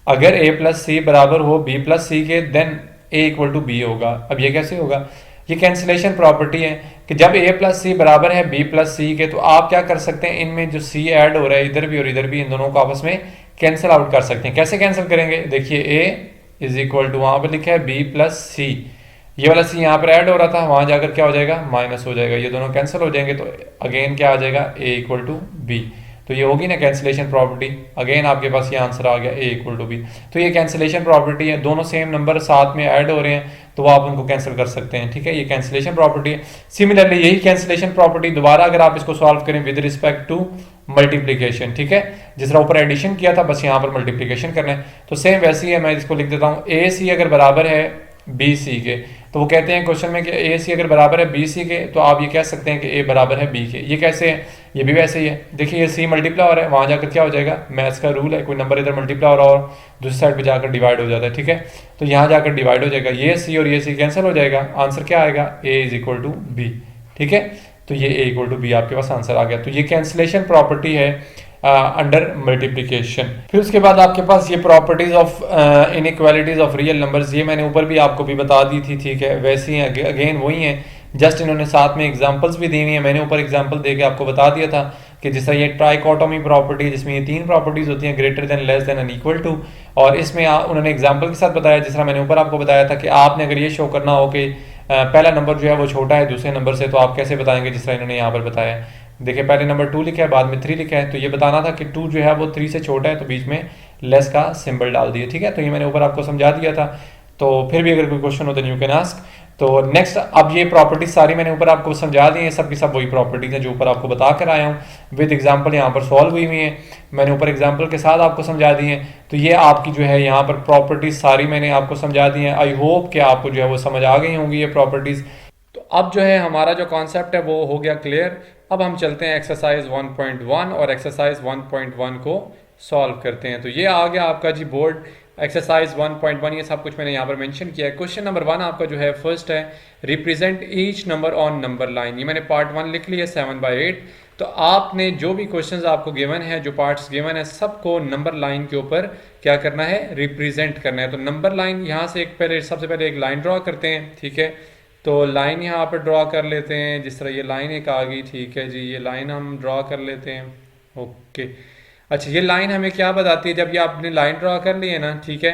अगर a प्लस सी बराबर हो b प्लस सी के, then a equal to b होगा। अब ये कैसे होगा? ये कैंसिलेशन प्रॉपर्टी है कि जब a प्लस सी बराबर है b प्लस सी के, तो आप क्या कर सकते हैं, इनमें जो c ऐड हो रहा है इधर भी और इधर भी, इन दोनों को आपस में कैंसिल आउट कर सकते हैं। कैसे कैंसिल करेंगे? देखिए a इज इक्वल टू, वहां पर लिखा है b प्लस सी, ये वाला c यहाँ पर ऐड हो रहा था, वहां जाकर क्या हो जाएगा, माइनस हो जाएगा, ये दोनों कैंसिल हो जाएंगे, तो अगेन क्या आ जाएगा, a इक्वल टू बी। तो ये होगी ना कैंसिलेशन प्रॉपर्टी। अगेन आपके पास ये आंसर आ गया, a इक्वल टू बी। तो ये कैंसिलेशन प्रॉपर्टी है, दोनों सेम नंबर साथ में ऐड हो रहे हैं तो आप उनको कैंसिल कर सकते हैं, ठीक है। ये कैंसिलेशन प्रॉपर्टी है। सिमिलरली यही कैंसिलेशन प्रॉपर्टी दोबारा अगर आप इसको सॉल्व करें विद रिस्पेक्ट टू मल्टीप्लीकेशन, ठीक है, जिस तरह ऊपर एडिशन किया था बस यहाँ पर मल्टीप्लीकेशन करना है, तो सेम वैसे ही है। मैं इसको लिख देता हूँ, ए सी अगर बराबर है बी सी के, तो वो कहते हैं क्वेश्चन में कि ए सी अगर बराबर है बी सी के, तो आप ये कह सकते हैं कि ए बराबर है बी के। ये कैसे है? ये भी वैसे ही है। देखिए ये सी मल्टीप्लाई हो रहा है, वहां जाकर क्या हो जाएगा, मैथ्स का रूल है, कोई नंबर इधर मल्टीप्लाई हो रहा और दूसरी साइड पे जाकर डिवाइड हो जाता है, ठीक है। तो यहाँ जाकर डिवाइड हो जाएगा, ये सी और ये सी कैंसिल हो जाएगा, आंसर क्या आएगा, ए इज इक्वल टू बी, ठीक है। तो ये ए इक्वल टू बी आपके पास आंसर आ गया। तो ये कैंसिलेशन प्रॉपर्टी है अंडर मल्टीप्लिकेशन। फिर उसके बाद आपके पास ये properties of inequalities of real numbers, ये मैंने ऊपर भी आपको भी बता दी थी, ठीक है। वैसे ही अगेन वही है, जस्ट इन्होंने साथ में एग्जांपल्स भी दी हुई है। मैंने ऊपर एग्जांपल देके आपको बता दिया था कि जिस तरह ये ट्राइकोटोमी प्रॉपर्टी, जिसमें ये तीन प्रॉपर्टीज होती हैं, greater than, less than and equal to, और इसमें उन्होंने एग्जांपल के साथ बताया, जिस तरह मैंने ऊपर आपको बताया था कि आपने अगर ये शो करना हो कि पहला नंबर जो है वो छोटा है दूसरे नंबर से, तो आप कैसे बताएंगे, जिस तरह इन्होंने यहाँ पर बताया। देखिए पहले नंबर 2 लिखा है, बाद में 3 लिखा है, तो ये बताना था कि 2 जो है वो 3 से छोटा है, तो बीच में लेस का सिंबल डाल दिया, ठीक है। तो ये मैंने ऊपर आपको समझा दिया था। तो फिर भी अगर कोई क्वेश्चन हो तो यू कैन आस्क। तो नेक्स्ट, अब ये प्रॉपर्टीज सारी मैंने ऊपर आपको समझा दी है, सब की सब वही प्रॉपर्टीज हैं जो ऊपर आपको बता कर आया हूँ, विद एग्जांपल यहाँ पर सॉल्व हुई हुई है, मैंने ऊपर एग्जांपल के साथ आपको समझा दी है। तो ये आपकी जो है यहाँ पर प्रॉपर्टीज सारी मैंने आपको समझा दी है। आई होप कि आपको जो है वो समझ आ गई होंगी ये प्रॉपर्टीज। तो अब जो है हमारा जो कॉन्सेप्ट है वो हो गया क्लियर। अब हम चलते हैं एक्सरसाइज 1.1 और एक्सरसाइज 1.1 को सॉल्व करते हैं। तो ये आ गया आपका जी बोर्ड एक्सरसाइज 1.1, ये सब कुछ मैंने यहाँ पर मेंशन किया है। क्वेश्चन नंबर 1 आपका जो है फर्स्ट है, represent each number on number line. ये मैंने पार्ट 1 लिख लिया 7/8। तो आपने जो भी क्वेश्चंस आपको गिवन है, जो पार्ट्स गिवन है, सबको नंबर लाइन के ऊपर क्या करना है, रिप्रेजेंट करना है। तो नंबर लाइन यहाँ से सबसे पहले एक लाइन ड्रॉ करते हैं, ठीक है। तो लाइन यहाँ पर ड्रॉ कर लेते हैं, जिस तरह ये लाइन एक आ गई, ठीक है जी, ये लाइन हम ड्रॉ कर लेते हैं, ओके। अच्छा, ये लाइन हमें क्या बताती है, जब ये आपने लाइन ड्रॉ कर ली है ना, ठीक है,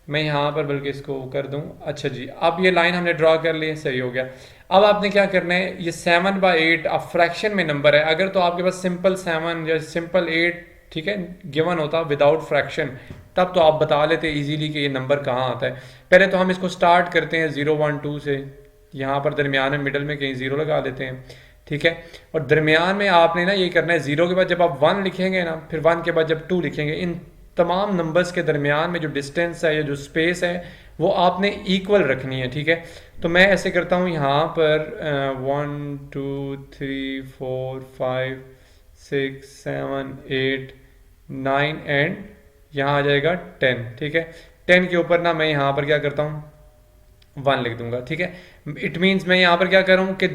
मैं यहाँ पर बल्कि इसको कर दूँ, अच्छा जी, अब ये लाइन हमने ड्रॉ कर ली है, सही हो गया। अब आपने क्या करना है, ये 7/8 अब फ्रैक्शन में नंबर है। अगर तो आपके पास सिंपल 7 या सिंपल 8, ठीक है, गिवन होता विदाउट फ्रैक्शन, तब तो आप बता लेते इजीली कि ये नंबर कहाँ आता है। पहले तो हम इसको स्टार्ट करते हैं 0, 1, 2 से, यहाँ पर दरमियान में मिडल में कहीं 0 लगा देते हैं, ठीक है। और दरमियान में आपने ना ये करना है, 0 के बाद जब आप 1 लिखेंगे ना, फिर 1 के बाद जब 2 लिखेंगे, इन तमाम नंबर्स के दरमियान में जो डिस्टेंस है या जो स्पेस है वो आपने इक्वल रखनी है, ठीक है। तो मैं ऐसे करता हूँ, यहाँ पर 1, 2, 3, 4, 5, 6, 7, 8, 9 एंड यहाँ आ जाएगा 10, ठीक है। 10 के ऊपर ना मैं यहाँ पर क्या करता हूँ, 1 लिख दूंगा, ठीक है। इट मीन्स मैं यहाँ पर क्या कर रहा हूँ कि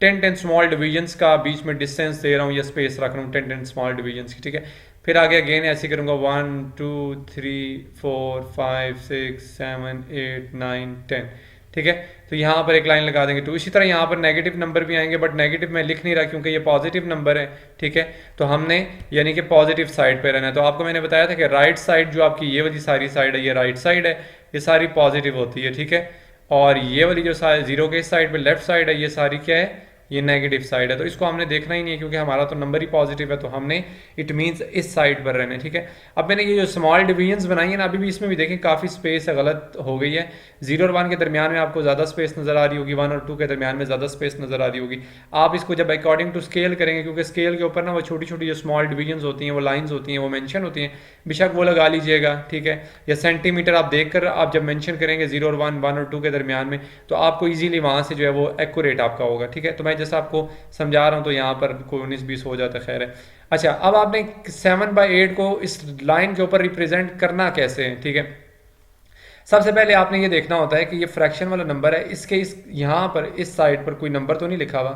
10 स्मॉल डिविजन्स का बीच में डिस्टेंस दे रहा हूँ या स्पेस रख रहा हूँ 10 स्मॉल डिविजन्स की, ठीक है। फिर आगे अगेन ऐसे करूँगा 1 2 3 4 5 6 7 8 9 10, ठीक है। तो यहाँ पर एक लाइन लगा देंगे 2। इसी तरह यहाँ पर नेगेटिव नंबर भी आएंगे, बट नेगेटिव मैं लिख नहीं रहा क्योंकि ये पॉजिटिव नंबर है, ठीक है। तो हमने यानी कि पॉजिटिव साइड पे रहना है। तो आपको मैंने बताया था कि राइट साइड जो आपकी ये वाली सारी साइड है, ये राइट साइड है, ये सारी पॉजिटिव होती है, ठीक है। और ये वाली जो जीरो के इस साइड पे लेफ्ट साइड है, ये सारी क्या है, ये नेगेटिव साइड है। तो इसको हमने देखना ही नहीं है क्योंकि हमारा तो नंबर ही पॉजिटिव है, तो हमने इट मींस इस साइड पर रहना है, ठीक है। अब मैंने ये जो स्मॉल डिवीजन्स बनाई है ना, अभी भी इसमें भी देखें काफ़ी स्पेस गलत हो गई है। 0 और 1 के दरमियान में आपको ज़्यादा स्पेस नज़र आ रही होगी, 1 और 2 के दरमियान में ज़्यादा स्पेस नज़र आ रही होगी। आप इसको जब अकॉर्डिंग टू स्केल करेंगे, क्योंकि स्केल के ऊपर ना वो छोटी छोटी जो स्मॉल डिवीजन्स होती हैं, वो लाइन्स होती हैं, वो मेंशन होती हैं, बेशक वो लगा लीजिएगा, ठीक है। या सेंटीमीटर आप देख कर आप जब मेंशन करेंगे 0 और 1, 1 और 2 के दरमियान में, तो आपको ईजिली वहाँ से जो है वो एक्यूरेट आपका होगा, ठीक है। तो मैं जैसा आपको समझा रहा हूँ तो यहाँ पर कोई 19-20 हो जाता है, खैर है। अच्छा, अब आपने 7/8 को इस लाइन के ऊपर रिप्रेजेंट करना कैसे है, ठीक है। सबसे पहले आपने ये देखना होता है कि ये फ्रैक्शन वाला नंबर है, इसके इस यहाँ पर इस साइड पर कोई नंबर तो नहीं लिखा हुआ,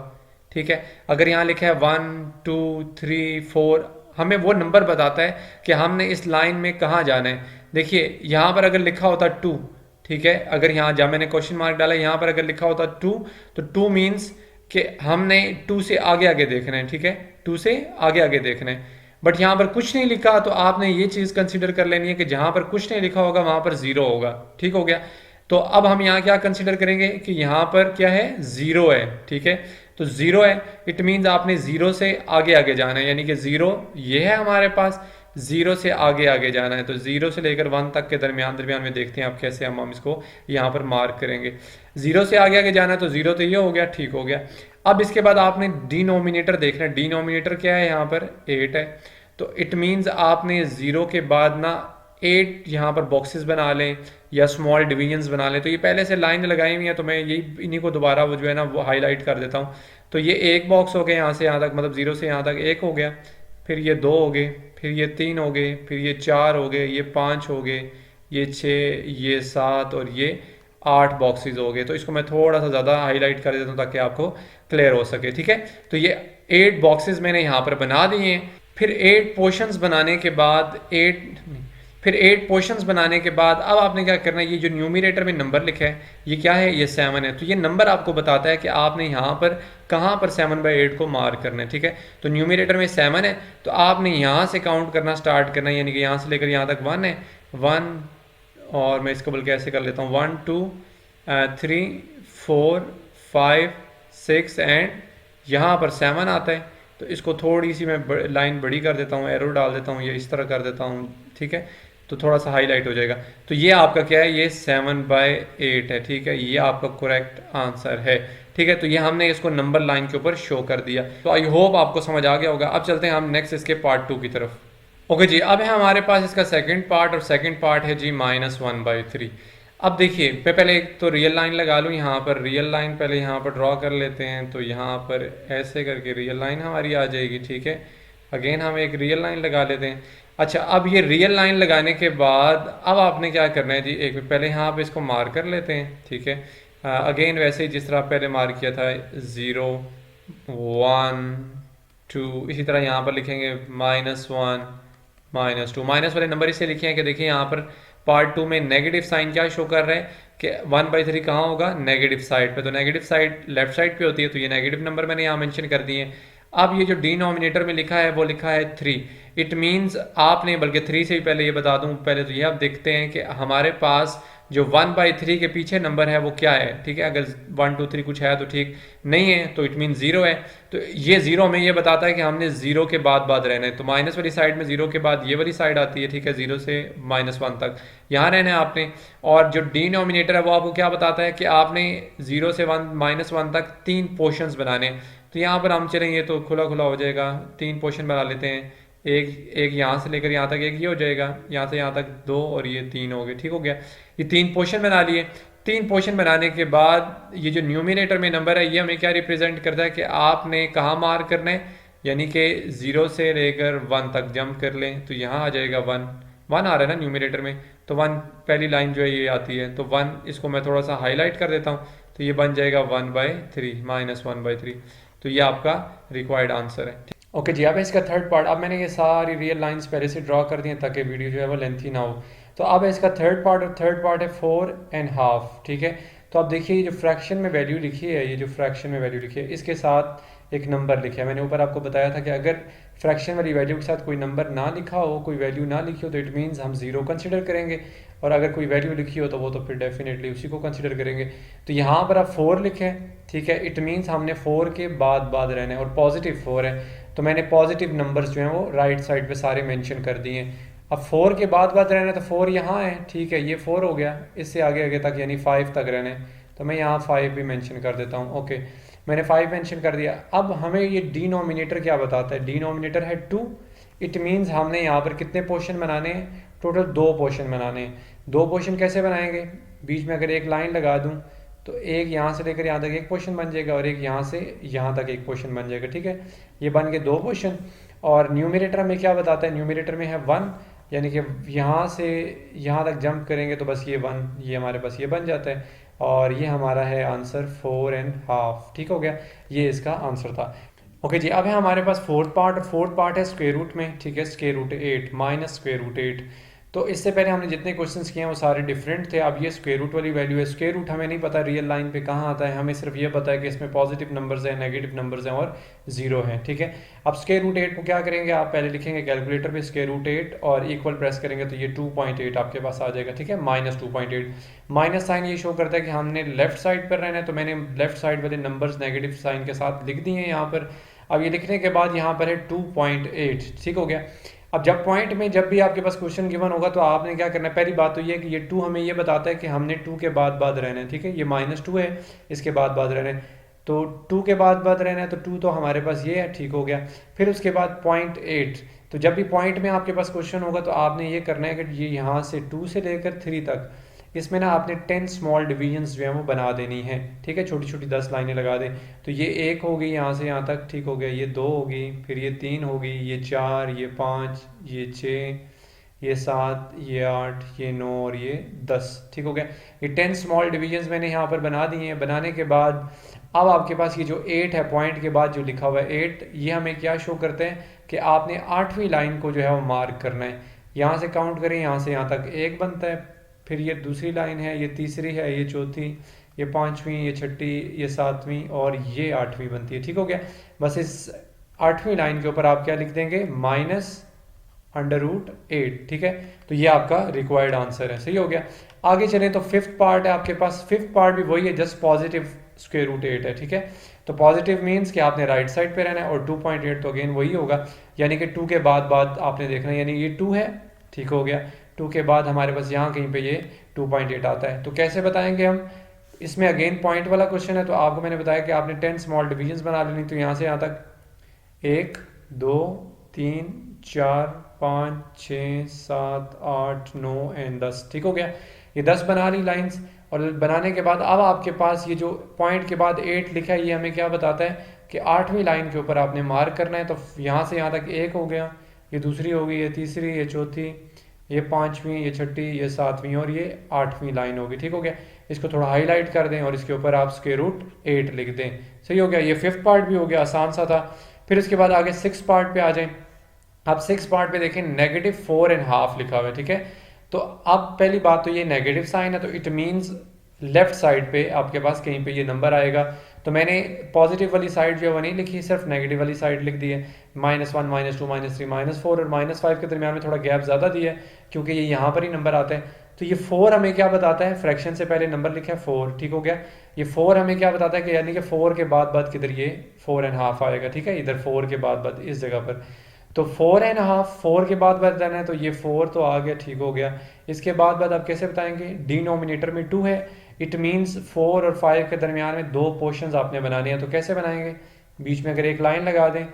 ठीक है। अगर यहाँ लिखा है 1 2 3 4, हमें वो नंबर बताता है कि हमने इस लाइन में कहाँ जाना है। देखिए यहाँ पर अगर लिखा होता 2, ठीक है, अगर यहाँ जहाँ मैंने क्वेश्चन मार्क डाला, यहाँ पर अगर लिखा होता 2, तो 2 मीन्स कि हमने 2 से आगे आगे देखना है, ठीक है, 2 से आगे आगे देखना है। बट यहाँ पर कुछ नहीं लिखा, तो आपने ये चीज़ कंसिडर कर लेनी है कि जहाँ पर कुछ नहीं लिखा होगा वहाँ पर 0 होगा, ठीक हो गया। तो अब हम यहाँ क्या कंसिडर करेंगे कि यहाँ पर क्या है, 0 है, ठीक है। तो 0 है, इट मीन्स आपने 0 से आगे आगे जाना है, यानी कि 0 ये है हमारे पास, 0 से आगे आगे जाना है। तो 0 से लेकर 1 तक के दरमियान दरमियान में देखते हैं आप कैसे हम इसको यहाँ पर मार्क करेंगे। 0 से आगे आगे जाना है, तो 0 तो ये हो गया, ठीक हो गया। अब इसके बाद आपने डिनोमिनेटर देखना है। डिनोमिनेटर क्या है, यहाँ पर 8 है, तो इट मीन्स आपने 0 के बाद ना 8 यहाँ पर बॉक्सेस बना लें या स्मॉल डिवीजन्स बना लें। तो ये पहले से लाइन लगाई हुई है, तो मैं यही इन्हीं को दोबारा वो जो है ना वो हाईलाइट कर देता हूँ। तो ये एक बॉक्स हो गया यहाँ से यहाँ तक, मतलब 0 से यहाँ तक एक हो गया, फिर ये 2 हो गए, फिर ये 3 हो गए, फिर ये 4 हो गए, ये 5 हो गए, ये 6, ये 7 और ये 8 बॉक्सेस हो गए। तो इसको मैं थोड़ा सा ज़्यादा हाईलाइट कर देता हूँ ताकि आपको क्लियर हो सके, ठीक है। तो ये 8 बॉक्सेस मैंने यहाँ पर बना दिए हैं। फिर 8 पोर्शंस बनाने के बाद 8 पोर्शंस बनाने के बाद अब आपने क्या करना है, ये जो न्यूमरेटर में नंबर लिखा है ये क्या है, ये 7 है। तो ये नंबर आपको बताता है कि आपने यहाँ पर कहाँ पर 7/8 को मार्क करना है, ठीक है। तो न्यूमरेटर में 7 है, तो आपने यहाँ से काउंट करना स्टार्ट करना है, यानी कि यहाँ से लेकर यहाँ तक 1 है, 1, और मैं इसको बल्कि ऐसे कर लेता हूँ 1 2 3 4 5 6 एंड यहाँ पर 7 आता है। तो इसको थोड़ी सी मैं लाइन बड़ी कर देता हूँ, एरो डाल देता हूँ, ये इस तरह कर देता हूँ, ठीक है। तो थोड़ा सा हाईलाइट हो जाएगा। तो ये आपका क्या है, ये 7/8 है, ठीक है। ये आपका करेक्ट आंसर है, ठीक है। तो ये हमने इसको नंबर लाइन के ऊपर शो कर दिया। तो आई होप आपको समझ आ गया होगा। अब चलते हैं हम नेक्स्ट इसके पार्ट 2 की तरफ। ओके जी, अब है हमारे पास इसका सेकंड पार्ट, और सेकंड पार्ट है जी -1/3। अब देखिए, मैं पहले एक तो रियल लाइन लगा लूँ, यहाँ पर रियल लाइन पहले यहाँ पर ड्रॉ कर लेते हैं। तो यहाँ पर ऐसे करके रियल लाइन हमारी आ जाएगी, ठीक है। अगेन हम एक रियल लाइन लगा लेते हैं। अच्छा, अब ये रियल लाइन लगाने के बाद अब आपने क्या करना है जी, एक पहले यहाँ पे इसको मार्क कर लेते हैं, ठीक है। अगेन वैसे ही जिस तरह पहले मार्क किया था, 0 1 2, इसी तरह यहाँ पर लिखेंगे -1 -2। माइनस वाले नंबर इससे लिखे हैं कि देखिए यहाँ पर पार्ट 2 में नेगेटिव साइन क्या शो कर रहे हैं कि 1/3 कहाँ होगा, नेगेटिव साइड पे। तो नेगेटिव साइड लेफ्ट साइड पे होती है, तो ये नेगेटिव नंबर मैंने यहाँ मेंशन कर दिए हैं। अब ये जो डिनोमिनेटर में लिखा है वो लिखा है 3। इट मीन्स आपने, बल्कि 3 से भी पहले ये बता दूं, पहले तो ये आप देखते हैं कि हमारे पास जो 1/3 के पीछे नंबर है वो क्या है, ठीक है। अगर 1 2 3 कुछ है तो ठीक, नहीं है तो इट मीन 0 है। तो ये 0 में ये बताता है कि हमने 0 के बाद रहना है। तो माइनस वाली साइड में 0 के बाद ये वाली साइड आती है, ठीक है, 0 से -1 तक यहाँ रहना है आपने। और जो डिनोमिनेटर है वो आपको क्या बताता है कि आपने 0 से -1 तक 3 पोर्शंस बनाने। तो यहाँ पर हम चलेंगे तो खुला खुला हो जाएगा, 3 पोर्शन बना लेते हैं। एक यहाँ से लेकर यहाँ तक एक ये हो जाएगा, यहाँ से यहाँ तक 2 और ये 3 हो गए, ठीक हो गया। ये 3 पोर्शन बना लिए। 3 पोर्शन बनाने के बाद ये जो न्यूमिनेटर में नंबर है ये हमें क्या रिप्रेजेंट करता है कि आपने कहाँ मार्क करना है, यानी कि 0 से लेकर 1 तक जंप कर लें। तो यहाँ आ जाएगा 1 आ रहा है ना न्यूमिनेटर में, तो 1 पहली लाइन जो है ये आती है। तो 1 इसको मैं थोड़ा सा हाईलाइट कर देता हूँ, तो ये बन जाएगा 1/3 -1/3। तो ये आपका रिक्वायर्ड आंसर है। ओके जी, अब इसका थर्ड पार्ट, अब मैंने ये सारी रियल लाइंस पहले से ड्रॉ कर दी हैं ताकि वीडियो जो है वो लेंथी ना हो। तो अब इसका थर्ड पार्ट, और थर्ड पार्ट है 4.5, ठीक है। तो अब देखिए, ये जो फ्रैक्शन में वैल्यू लिखी है, ये जो फ्रैक्शन में वैल्यू लिखी है, इसके साथ एक नंबर लिखा है। मैंने ऊपर आपको बताया था कि अगर फ्रैक्शन वाली वैल्यू के साथ कोई नंबर ना लिखा हो, कोई वैल्यू ना लिखी हो, तो इट मीन्स हम ज़ीरो कंसिडर करेंगे, और अगर कोई वैल्यू लिखी हो तो वो तो फिर डेफिनेटली उसी को कंसिडर करेंगे। तो यहाँ पर आप 4 लिखें, ठीक है। इट मीन्स हमने 4 के बाद बाद रहना है, और पॉजिटिव 4 है, तो मैंने पॉजिटिव नंबर्स जो हैं वो राइट साइड पे सारे मेंशन कर दिए हैं। अब 4 के बाद बाद रहना है, तो 4 यहाँ है, ठीक है, ये 4 हो गया। इससे आगे आगे तक यानी 5 तक रहना है, तो मैं यहाँ 5 भी मेंशन कर देता हूँ। ओके, मैंने 5 मेंशन कर दिया। अब हमें ये डिनोमिनेटर क्या बताता है? डिनोमिनेटर है 2। इट मीन्स हमने यहाँ पर कितने पोर्शन बनाने हैं? टोटल 2 पोर्शन बनाने हैं। 2 पोर्शन कैसे बनाएंगे? बीच में अगर एक लाइन लगा दूँ तो एक यहाँ से लेकर यहाँ तक एक पोर्शन बन जाएगा, और एक यहाँ से यहाँ तक एक पोर्शन बन जाएगा, ठीक है। ये बन गए 2 पोर्शन। और न्यूमरेटर में क्या बताता है? न्यूमरेटर में है 1, यानी कि यहाँ से यहाँ तक जंप करेंगे तो बस ये 1, ये हमारे पास ये बन जाता है, और ये हमारा है आंसर 4.5, ठीक हो गया। ये इसका आंसर था। ओके जी, अब है हमारे पास फोर्थ पार्ट, और फोर्थ पार्ट है स्क्वायर रूट में, ठीक है। Square root 8 minus square root 8। तो इससे पहले हमने जितने क्वेश्चंस किए हैं वो सारे डिफरेंट थे। अब ये स्क्वायर रूट वाली वैल्यू है। स्क्वायर रूट हमें नहीं पता रियल लाइन पे कहाँ आता है, हमें सिर्फ ये पता है कि इसमें पॉजिटिव नंबर्स हैं, नेगेटिव नंबर्स हैं और जीरो है, ठीक है। अब स्क्वायर रूट 8 को क्या करेंगे? आप पहले लिखेंगे कैलकुलेटर पे स्क्वायर रूट 8 और इक्वल प्रेस करेंगे तो ये 2.8 आपके पास आ जाएगा, ठीक है। माइनस 2.8, माइनस साइन ये शो करता है कि हमने लेफ्ट साइड पर रहना है, तो मैंने लेफ्ट साइड वाले नंबर्स नेगेटिव साइन के साथ लिख दिए हैं यहाँ पर। अब ये लिखने के बाद यहाँ पर है 2.8, ठीक हो गया। अब जब पॉइंट में जब भी आपके पास क्वेश्चन गिवन होगा तो आपने क्या करना है? पहली बात तो ये है कि ये 2 हमें ये बताता है कि हमने 2 के बाद बाद रहना है, ठीक है। ये -2 है, इसके बाद बाद रहना है, तो 2 के बाद बाद रहना है, तो 2 तो हमारे पास ये है, ठीक हो गया। फिर उसके बाद 0.8, तो जब भी पॉइंट में आपके पास क्वेश्चन होगा तो आपने ये करना है कि ये यहाँ से 2 से लेकर 3 तक, इसमें ना आपने 10 स्मॉल डिवीजन्स जो है वो बना देनी है, ठीक है। छोटी छोटी 10 लाइनें लगा दें। तो ये 1 हो गई यहाँ से यहाँ तक, ठीक हो गया। ये 2 होगी, फिर ये 3 होगी, ये 4, ये 5, ये 6, ये 7, ये 8, ये 9 और ये 10, ठीक हो गया। ये 10 स्मॉल डिवीजन्स मैंने यहाँ पर बना दिए हैं। बनाने के बाद अब आपके पास ये जो 8 है, पॉइंट के बाद जो लिखा हुआ है 8, ये हमें क्या शो करते हैं कि आपने 8वीं लाइन को जो है वो मार्क करना है। यहाँ से काउंट करें, यहाँ से यहाँ तक 1 बनता है, फिर ये दूसरी लाइन है, ये तीसरी है, ये चौथी, ये 5वीं, ये छठी, ये 7वीं और ये 8वीं बनती है, ठीक हो गया। बस इस 8वीं लाइन के ऊपर आप क्या लिख देंगे? -√8, ठीक है। तो ये आपका रिक्वायर्ड आंसर है, सही हो गया। आगे चलें तो फिफ्थ पार्ट है आपके पास। फिफ्थ पार्ट भी वही है, जस्ट पॉजिटिव स्क्वायर रूट 8 है, ठीक है। तो पॉजिटिव मीन्स कि आपने राइट साइड पे रहना है, और 2.8 तो अगेन वही होगा, यानी कि 2 के बाद बाद आपने देखना है, यानी ये 2 है, ठीक हो गया। 2 के बाद हमारे पास यहाँ कहीं पे ये 2.8 आता है। तो कैसे बताएंगे हम? इसमें अगेन पॉइंट वाला क्वेश्चन है, तो आपको मैंने बताया कि आपने 10 स्मॉल डिवीजन्स बना लेनी। तो यहाँ से यहाँ तक 1 2 3 4 5 6 7 8 9 एंड 10, ठीक हो गया। ये 10 बना ली लाइंस, और बनाने के बाद अब आपके पास ये जो पॉइंट के बाद 8 लिखा है, ये हमें क्या बताता है कि 8वीं लाइन के ऊपर आपने मार्क करना है। तो यहाँ से यहाँ तक 1 हो गया, ये दूसरी होगी, ये तीसरी, ये चौथी, ये 5वीं, ये छठी, ये 7वीं और ये 8वीं लाइन होगी, ठीक हो गया। इसको थोड़ा हाईलाइट कर दें और इसके ऊपर आप स्क्वायर रूट 8 लिख दें, सही हो गया। ये फिफ्थ पार्ट भी हो गया, आसान सा था। फिर इसके बाद आगे सिक्स पार्ट पे आ जाएं। अब सिक्स पार्ट पे देखें, -4.5 लिखा हुआ है, ठीक है। तो अब पहली बात तो ये नेगेटिव साइन है, तो इट मीन्स लेफ्ट साइड पे आपके पास कहीं पे ये नंबर आएगा। तो मैंने पॉजिटिव वाली साइड जो है वो नहीं लिखी, सिर्फ नेगेटिव वाली साइड लिख दी है। -1 -2 -3 -4 और -5 के दरमियान में थोड़ा गैप ज़्यादा दिया है, क्योंकि ये यहाँ पर ही नंबर आता है। तो ये 4 हमें क्या बताता है? फ्रैक्शन से पहले नंबर लिखा है 4, ठीक हो गया। ये 4 हमें क्या बताता है कि यानी कि 4 के बाद बाद किधर ये 4.5 आएगा, ठीक है, इधर 4 के बाद बाद इस जगह पर। तो 4.5, 4 के बाद बाद जाना है, तो ये 4 तो आ गया, ठीक हो गया। इसके बाद बाद आप कैसे बताएंगे? डिनोमिनेटर में 2 है, इट मीन्स 4 और 5 के दरमियान में 2 पोर्शंस आपने बनाने हैं। तो कैसे बनाएंगे? बीच में अगर एक लाइन लगा दें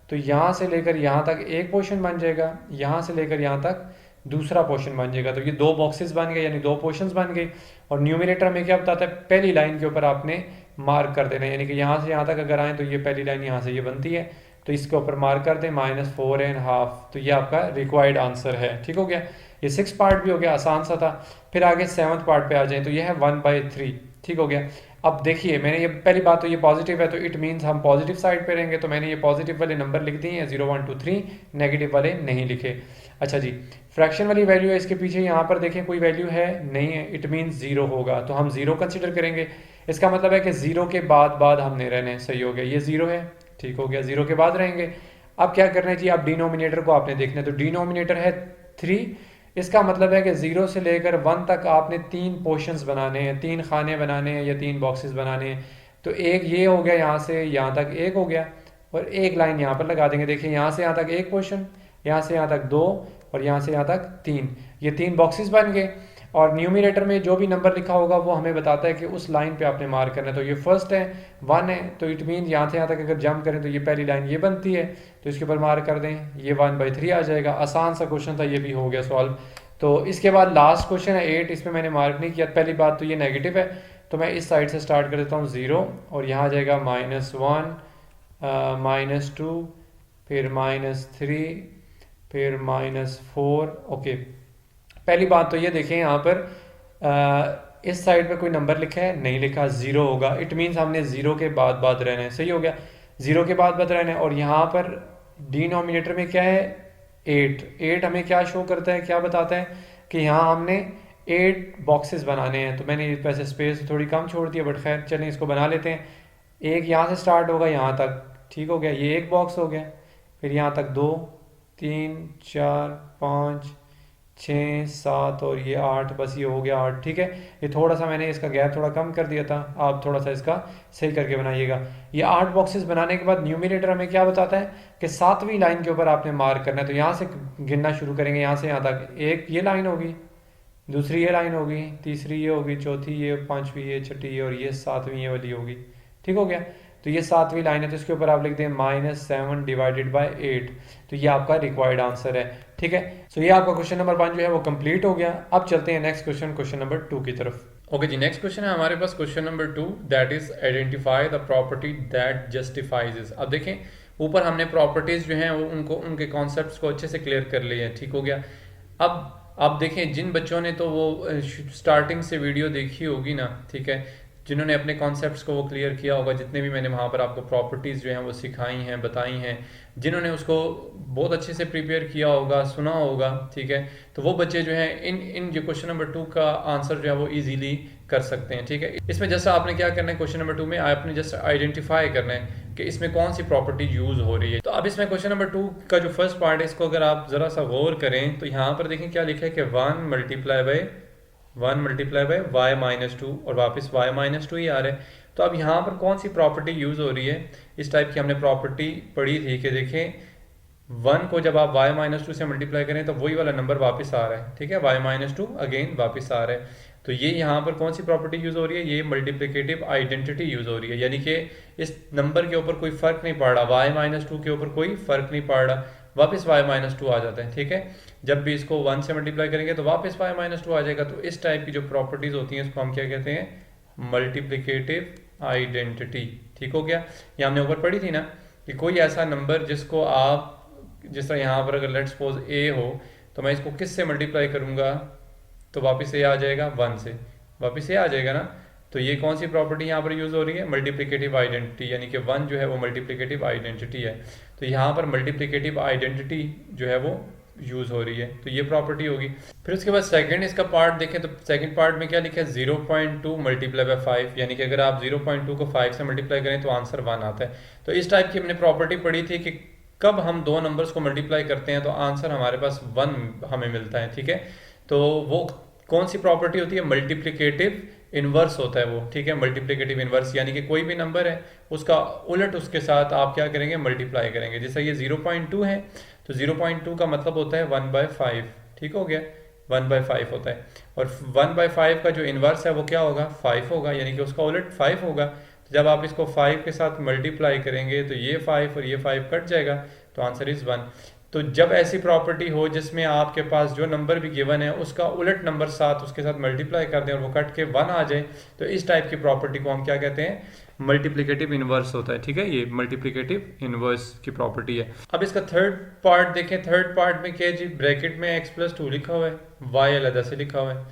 तो यहाँ से लेकर यहाँ तक एक पोर्शन बन जाएगा, यहाँ से लेकर यहाँ तक दूसरा पोर्शन बन जाएगा। तो ये 2 बॉक्सेस बन गए, यानी 2 पोर्शंस बन गए। और न्यूमिनेटर में क्या बताता है? पहली लाइन के ऊपर आपने मार्क कर देना है, यानी कि यहाँ से यहाँ तक अगर आए तो ये पहली लाइन यहाँ से ये बनती है, तो इसके ऊपर मार्क कर दें -4.5। तो ये आपका रिक्वायर्ड आंसर है, ठीक हो गया। ये 6 पार्ट भी हो गया, आसान सा था। फिर आगे 7th पार्ट पे आ जाए, तो ये है 1/3, ठीक हो गया। अब देखिए मैंने ये पहली बात तो ये पॉजिटिव है तो इट मीन्स हम पॉजिटिव साइड पे रहेंगे, तो मैंने ये पॉजिटिव वाले नंबर लिख दिए हैं 0 1 2 3, नेगेटिव वाले नहीं लिखे। अच्छा जी, फ्रैक्शन वाली वैल्यू है इसके पीछे, यहाँ पर देखें कोई वैल्यू है नहीं है, इट मीन्स जीरो होगा तो हम जीरो कंसिडर करेंगे। इसका मतलब है कि जीरो के बाद हमने रहने, सही हो गया, ये जीरो है, ठीक हो गया, जीरो के बाद रहेंगे। अब क्या करना है जी, अब डिनोमिनेटर को आपने देखना है, तो डिनोमिनेटर है 3, इसका मतलब है कि ज़ीरो से लेकर 1 तक आपने 3 पोर्शंस बनाने हैं, 3 खाने बनाने हैं या 3 बॉक्सेस बनाने हैं। तो एक ये हो गया, यहाँ से यहाँ तक एक हो गया, और एक लाइन यहाँ पर लगा देंगे। देखिए यहाँ से यहाँ तक एक पोर्शन, यहाँ से यहाँ तक 2, और यहाँ से यहाँ तक 3, ये 3 बॉक्सेस बन गए। और न्यूमिनेटर में जो भी नंबर लिखा होगा वो हमें बताता है कि उस लाइन पे आपने मार्क करना है। तो ये फर्स्ट है, 1 है, तो इट मीन यहाँ से यहाँ तक अगर जंप करें तो ये पहली लाइन ये बनती है, तो इसके ऊपर मार्क कर दें, ये 1/3 आ जाएगा। आसान सा क्वेश्चन था, ये भी हो गया सॉल्व। तो इसके बाद लास्ट क्वेश्चन है 8, इसमें मैंने मार्क नहीं किया। पहली बात तो ये नेगेटिव है, तो मैं इस साइड से स्टार्ट कर देता हूँ 0, और यहाँ आ जाएगा -1, -2, फिर -3, फिर -4। ओके, पहली बात तो ये देखें यहाँ पर इस साइड पे कोई नंबर लिखा है, नहीं लिखा, 0 होगा, इट मीन्स हमने 0 के बाद रहना है, सही हो गया, 0 के बाद रहना है। और यहाँ पर डिनोमिनेटर में क्या है, 8 हमें क्या शो करता है, क्या बताता है कि यहाँ हमने 8 बॉक्सेस बनाने हैं। तो मैंने वैसे स्पेस थोड़ी कम छोड़ दिया, बट खैर चलें इसको बना लेते हैं। एक यहाँ से स्टार्ट होगा यहाँ तक, ठीक हो गया, ये एक बॉक्स हो गया, फिर यहाँ तक 2 3 4 5 6 7 और ये 8, बस ये हो गया 8, ठीक है। ये थोड़ा सा मैंने इसका गैप थोड़ा कम कर दिया था, आप थोड़ा सा इसका सही करके बनाइएगा। ये 8 बॉक्सेस बनाने के बाद न्यूमिनेटर हमें क्या बताता है कि 7वीं लाइन के ऊपर आपने मार्क करना है। तो यहाँ से गिनना शुरू करेंगे, यहाँ से यहाँ तक, एक ये लाइन होगी, दूसरी ये लाइन होगी, तीसरी ये होगी, चौथी ये, 5वीं ये, छठी ये, और ये 7वीं ये वाली होगी, ठीक हो गया। तो ये 7वीं लाइन है, तो इसके ऊपर आप लिख दें -7/8, तो ये आपका रिक्वायर्ड आंसर है, ठीक है। सो ये आपका क्वेश्चन नंबर 1 जो है वो कंप्लीट हो गया। अब चलते हैं नेक्स्ट क्वेश्चन, क्वेश्चन नंबर 2 की तरफ। ओके जी, नेक्स्ट क्वेश्चन है हमारे पास question number 2, that is identify the property that justifies. अब देखें ऊपर हमने प्रॉपर्टीज जो हैं वो उनको उनके कॉन्सेप्ट्स को अच्छे से क्लियर कर लिए हैं, ठीक हो गया। अब देखें जिन बच्चों ने तो वो स्टार्टिंग से वीडियो देखी होगी ना, ठीक है, जिन्होंने अपने कॉन्सेप्ट्स को वो क्लियर किया होगा, जितने भी मैंने वहाँ पर आपको प्रॉपर्टीज़ जो हैं वो सिखाई हैं, बताई हैं, जिन्होंने उसको बहुत अच्छे से प्रिपेयर किया होगा, सुना होगा, ठीक है, तो वो बच्चे जो हैं इन जो क्वेश्चन नंबर 2 का आंसर जो है वो इजीली कर सकते हैं, ठीक है। इसमें जैसा आपने क्या करना है, क्वेश्चन नंबर 2 में आपने जस्ट आइडेंटिफाई करना है कि इसमें कौन सी प्रॉपर्टी यूज़ हो रही है। तो अब इसमें क्वेश्चन नंबर 2 का जो फर्स्ट पार्ट है, इसको अगर आप ज़रा सा गौर करें तो यहाँ पर देखें क्या लिखा है कि 1 मल्टीप्लाई बाय y-2, और वापस y-2 ही आ रहा है। तो अब यहाँ पर कौन सी प्रॉपर्टी यूज़ हो रही है, इस टाइप की हमने प्रॉपर्टी पढ़ी थी कि देखें 1 को जब आप y-2 से मल्टीप्लाई करें तो वही वाला नंबर वापस आ रहा है, ठीक है, y-2 अगेन वापस आ रहा है। तो ये यहाँ पर कौन सी प्रॉपर्टी यूज़ हो रही है, ये मल्टीप्लिकेटिव आइडेंटिटी यूज़ हो रही है, यानी कि इस नंबर के ऊपर कोई फ़र्क नहीं पड़ रहा, y-2 के ऊपर कोई फ़र्क नहीं पड़ रहा, वापस y-2 आ जाता है, ठीक है। जब भी इसको 1 से मल्टीप्लाई करेंगे तो वापस y-2 आ जाएगा। तो इस टाइप की जो प्रॉपर्टीज़ होती हैं इसको हम क्या कहते हैं, मल्टीप्लिकेटिव आइडेंटिटी, ठीक हो गया। ये हमने ऊपर पढ़ी थी ना कि कोई ऐसा नंबर जिसको आप, जिस तरह यहाँ पर अगर लेट्स सपोज a हो, तो मैं इसको किस से मल्टीप्लाई करूँगा तो वापस ये आ जाएगा 1 से, वापस ये आ जाएगा ना। तो ये कौन सी प्रॉपर्टी यहाँ पर यूज़ हो रही है, मल्टीप्लिकेटिव आइडेंटिटी, यानी कि 1 जो है वो मल्टीप्लिकेटिव आइडेंटिटी है। तो यहाँ पर मल्टीप्लिकेटिव आइडेंटिटी जो है वो यूज़ हो रही है, तो ये प्रॉपर्टी होगी। फिर उसके बाद सेकंड इसका पार्ट देखें तो सेकंड पार्ट में क्या लिखा है, 0.2 मल्टीप्लाई बाय 5, यानी कि अगर आप 0.2 को 5 से मल्टीप्लाई करें तो आंसर 1 आता है। तो इस टाइप की हमने प्रॉपर्टी पढ़ी थी कि कब हम दो नंबर्स को मल्टीप्लाई करते हैं तो आंसर हमारे पास 1 हमें मिलता है, ठीक है। तो वो कौन सी प्रॉपर्टी होती है, मल्टीप्लिकेटिव इन्वर्स होता है वो, ठीक है, मल्टीप्लिकेटिव इन्वर्स, यानी कि कोई भी नंबर है उसका उलट उसके साथ आप क्या करेंगे, मल्टीप्लाई करेंगे। जैसे ये 0.2 है तो 0.2 का मतलब होता है 1/5, ठीक हो गया, 1/5 होता है। और 1/5 का जो इन्वर्स है वो क्या होगा, 5 होगा, यानी कि उसका उलट 5 होगा। तो जब आप इसको 5 के साथ मल्टीप्लाई करेंगे तो ये 5 और ये 5 कट जाएगा, तो आंसर इज 1। तो जब ऐसी प्रॉपर्टी हो जिसमें आपके पास जो नंबर भी गिवन है उसका उलट नंबर साथ उसके साथ मल्टीप्लाई कर दें और वो कट के 1 आ जाए, तो इस टाइप की प्रॉपर्टी को हम क्या कहते हैं, मल्टीप्लिकेटिव इनवर्स होता है, ठीक है, ये मल्टीप्लिकेटिव इनवर्स की प्रॉपर्टी है। अब इसका थर्ड पार्ट देखें, थर्ड पार्ट में क्या है जी, ब्रैकेट में x+2 लिखा हुआ है, y अलग से लिखा हुआ है,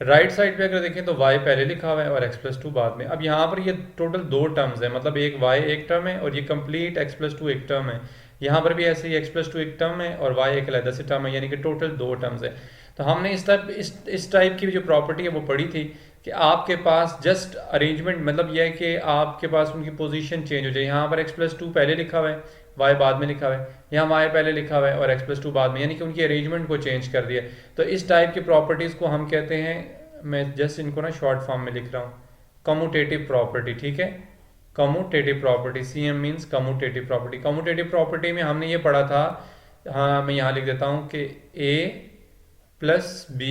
राइट साइड पे अगर देखें तो y पहले लिखा हुआ है और x+2 बाद में। अब यहाँ पर ये टोटल दो टर्म्स है, मतलब एक y एक टर्म है और ये कंप्लीट x+2 एक टर्म है। यहाँ पर भी ऐसे ही x+2 एक टर्म है और y एक अलग से टर्म है, यानी कि टोटल दो टर्म्स है। तो हमने इस टाइप की जो प्रॉपर्टी है वो पढ़ी थी कि आपके पास जस्ट अरेंजमेंट, मतलब यह है कि आपके पास उनकी पोजीशन चेंज हो जाए। यहाँ पर x+2 पहले लिखा हुआ है, y बाद में लिखा हुआ है, यहाँ y पहले लिखा हुआ है और x+2 बाद में, यानी कि उनकी अरेंजमेंट को चेंज कर दिया। तो इस टाइप की प्रॉपर्टीज़ को हम कहते हैं, मैं जस्ट इनको ना शॉर्ट फॉर्म में लिख रहा हूँ, कम्यूटेटिव प्रॉपर्टी। ठीक है, commutative property, CM means commutative property. Commutative property में हमने ये पढ़ा था, हाँ मैं यहाँ लिख देता हूँ कि A+B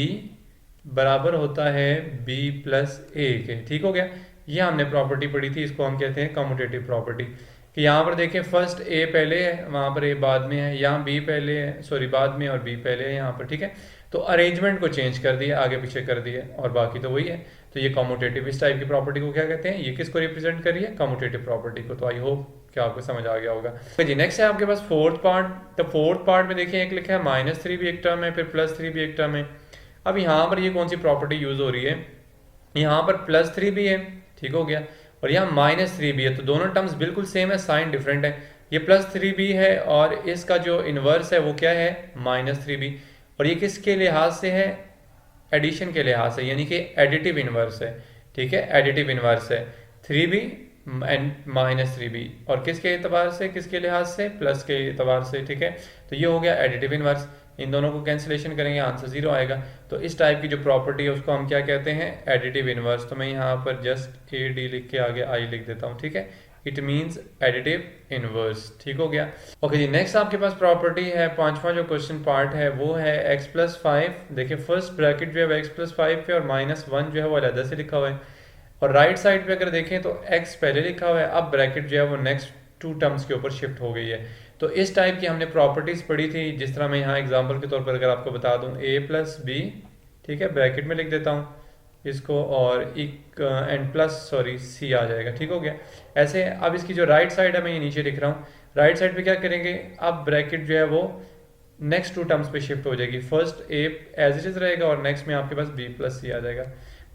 बराबर होता है B+A के। ठीक हो गया, ये हमने प्रॉपर्टी पढ़ी थी, इसको हम कहते हैं कम्यूटेटिव प्रॉपर्टी। कि यहाँ पर देखें फर्स्ट A पहले है, वहाँ पर A बाद में है, यहाँ B पहले है, सॉरी बाद में, और B पहले है यहाँ पर। ठीक है, तो अरेंजमेंट को चेंज कर दिया, आगे पीछे कर दिया, और बाकी तो वही है। तो ये कम्यूटेटिव, इस टाइप की प्रॉपर्टी को क्या कहते हैं, ये किसको रिप्रेजेंट कर रही है, कम्यूटेटिव प्रॉपर्टी को। तो आई होप कि आपको समझ आ गया होगा। तो जी नेक्स्ट है आपके पास फोर्थ पार्ट। तो फोर्थ पार्ट में देखिए एक लिखा है -3 भी एक टर्म है, फिर +3 भी एक टर्म है। अब यहाँ पर ये कौन सी प्रॉपर्टी यूज हो रही है, यहाँ पर +3 भी है, ठीक हो गया, और यहाँ -3 भी है। तो दोनों टर्म्स बिल्कुल सेम है, साइन डिफरेंट है। ये +3 भी है और इसका जो इन्वर्स है वो क्या है, -3 भी। और ये किसके लिहाज से है, एडिशन के लिहाज से, यानी कि एडिटिव इन्वर्स है। ठीक है, एडिटिव इन्वर्स है 3b एंड -3b, और किसके एतबार से, किसके लिहाज से, प्लस के एतबार से। ठीक है, तो ये हो गया एडिटिव इन्वर्स। इन दोनों को कैंसिलेशन करेंगे, आंसर 0 आएगा। तो इस टाइप की जो प्रॉपर्टी है उसको हम क्या कहते हैं, एडिटिव इन्वर्स। तो मैं यहाँ पर जस्ट AD लिख के आगे I लिख देता हूँ। ठीक है, इट मीन्स एडिटिव इनवर्स। ठीक हो गया। ओके जी, नेक्स्ट आपके पास प्रॉपर्टी है, पांचवा जो क्वेश्चन पार्ट है वो है x+5। देखिए फर्स्ट ब्रैकेट जो है x+5 पे और -1 जो है वो अलग से लिखा हुआ है, और राइट साइड पे अगर देखें तो x पहले लिखा हुआ है, अब ब्रैकेट जो है वो नेक्स्ट टू टर्म्स के ऊपर शिफ्ट हो गई है। तो इस टाइप की हमने प्रॉपर्टीज पढ़ी थी, जिस तरह मैं यहाँ एग्जांपल के तौर पर अगर आपको बता दूं A+B, ठीक है, ब्रैकेट में लिख देता हूँ इसको, और एक एंड प्लस सॉरी C आ जाएगा। ठीक हो गया। ऐसे अब इसकी जो राइट साइड है मैं ये नीचे लिख रहा हूँ, राइट साइड पे क्या करेंगे, अब ब्रैकेट जो है वो नेक्स्ट टू टर्म्स पे शिफ्ट हो जाएगी। First A as it is रहेगा और नेक्स्ट में आपके पास B+C आ जाएगा।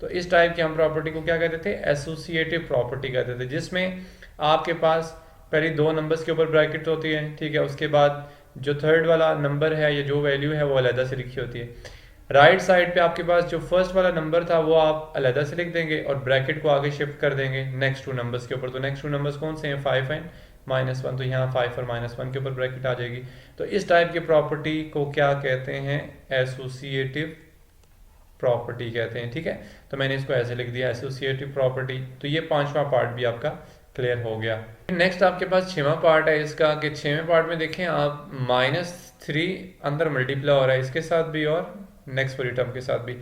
तो इस टाइप की हम प्रॉपर्टी को क्या कहते थे, एसोसिएटिव प्रॉपर्टी कहते थे, जिसमें आपके पास पहले दो नंबर्स के ऊपर ब्रैकेट होती है, ठीक है, उसके बाद जो थर्ड वाला नंबर है या जो वैल्यू है वो अलग से लिखी होती है। राइट साइड पे आपके पास जो फर्स्ट वाला नंबर था वो आप अलग से लिख देंगे और ब्रैकेट को आगे शिफ्ट कर देंगे नेक्स्ट टू नंबर्स के ऊपर। तो नेक्स्ट टू नंबर्स कौन से हैं, 5 एंड -1, तो यहाँ 5 और -1 के ऊपर ब्रैकेट आ जाएगी। तो इस टाइप की प्रॉपर्टी को क्या कहते हैं, एसोसिएटिव प्रॉपर्टी कहते हैं। ठीक है, तो मैंने इसको ऐसे लिख दिया, एसोसिएटिव प्रॉपर्टी। तो ये पांचवा पार्ट भी आपका क्लियर हो गया। नेक्स्ट आपके पास छठवां पार्ट है इसका, कि छठवें पार्ट में देखें आप -3 अंदर मल्टीप्लाई हो रहा है इसके साथ भी और नेक्स्ट वाली टर्म के साथ भी।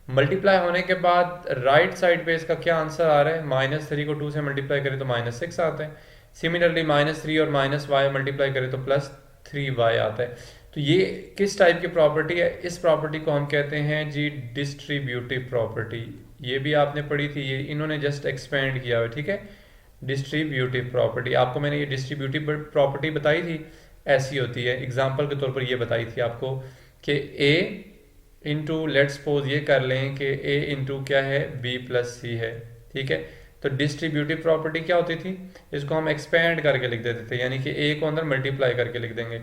मल्टीप्लाई होने के बाद राइट साइड पे इसका क्या आंसर आ रहा है, -3 को 2 से मल्टीप्लाई करें तो -6 आता है। सिमिलरली -3 और -y मल्टीप्लाई करें तो +3y आता है। तो ये किस टाइप की प्रॉपर्टी है, इस प्रॉपर्टी को हम कहते हैं जी डिस्ट्रीब्यूटिव प्रॉपर्टी। ये भी आपने पढ़ी थी, ये इन्होंने जस्ट एक्सपेंड किया हुआ। ठीक है, डिस्ट्रीब्यूटिव प्रॉपर्टी, आपको मैंने ये डिस्ट्रीब्यूटिव प्रॉपर्टी बताई थी, ऐसी होती है। एग्जांपल के तौर पर ये बताई थी आपको कि A इंटू, लेट्स सपोज ये कर लें कि A इंटू क्या है, B+C है। ठीक है, तो डिस्ट्रीब्यूटिव प्रॉपर्टी क्या होती थी, इसको हम एक्सपेंड करके लिख देते थे, यानी कि A को अंदर मल्टीप्लाई करके लिख देंगे,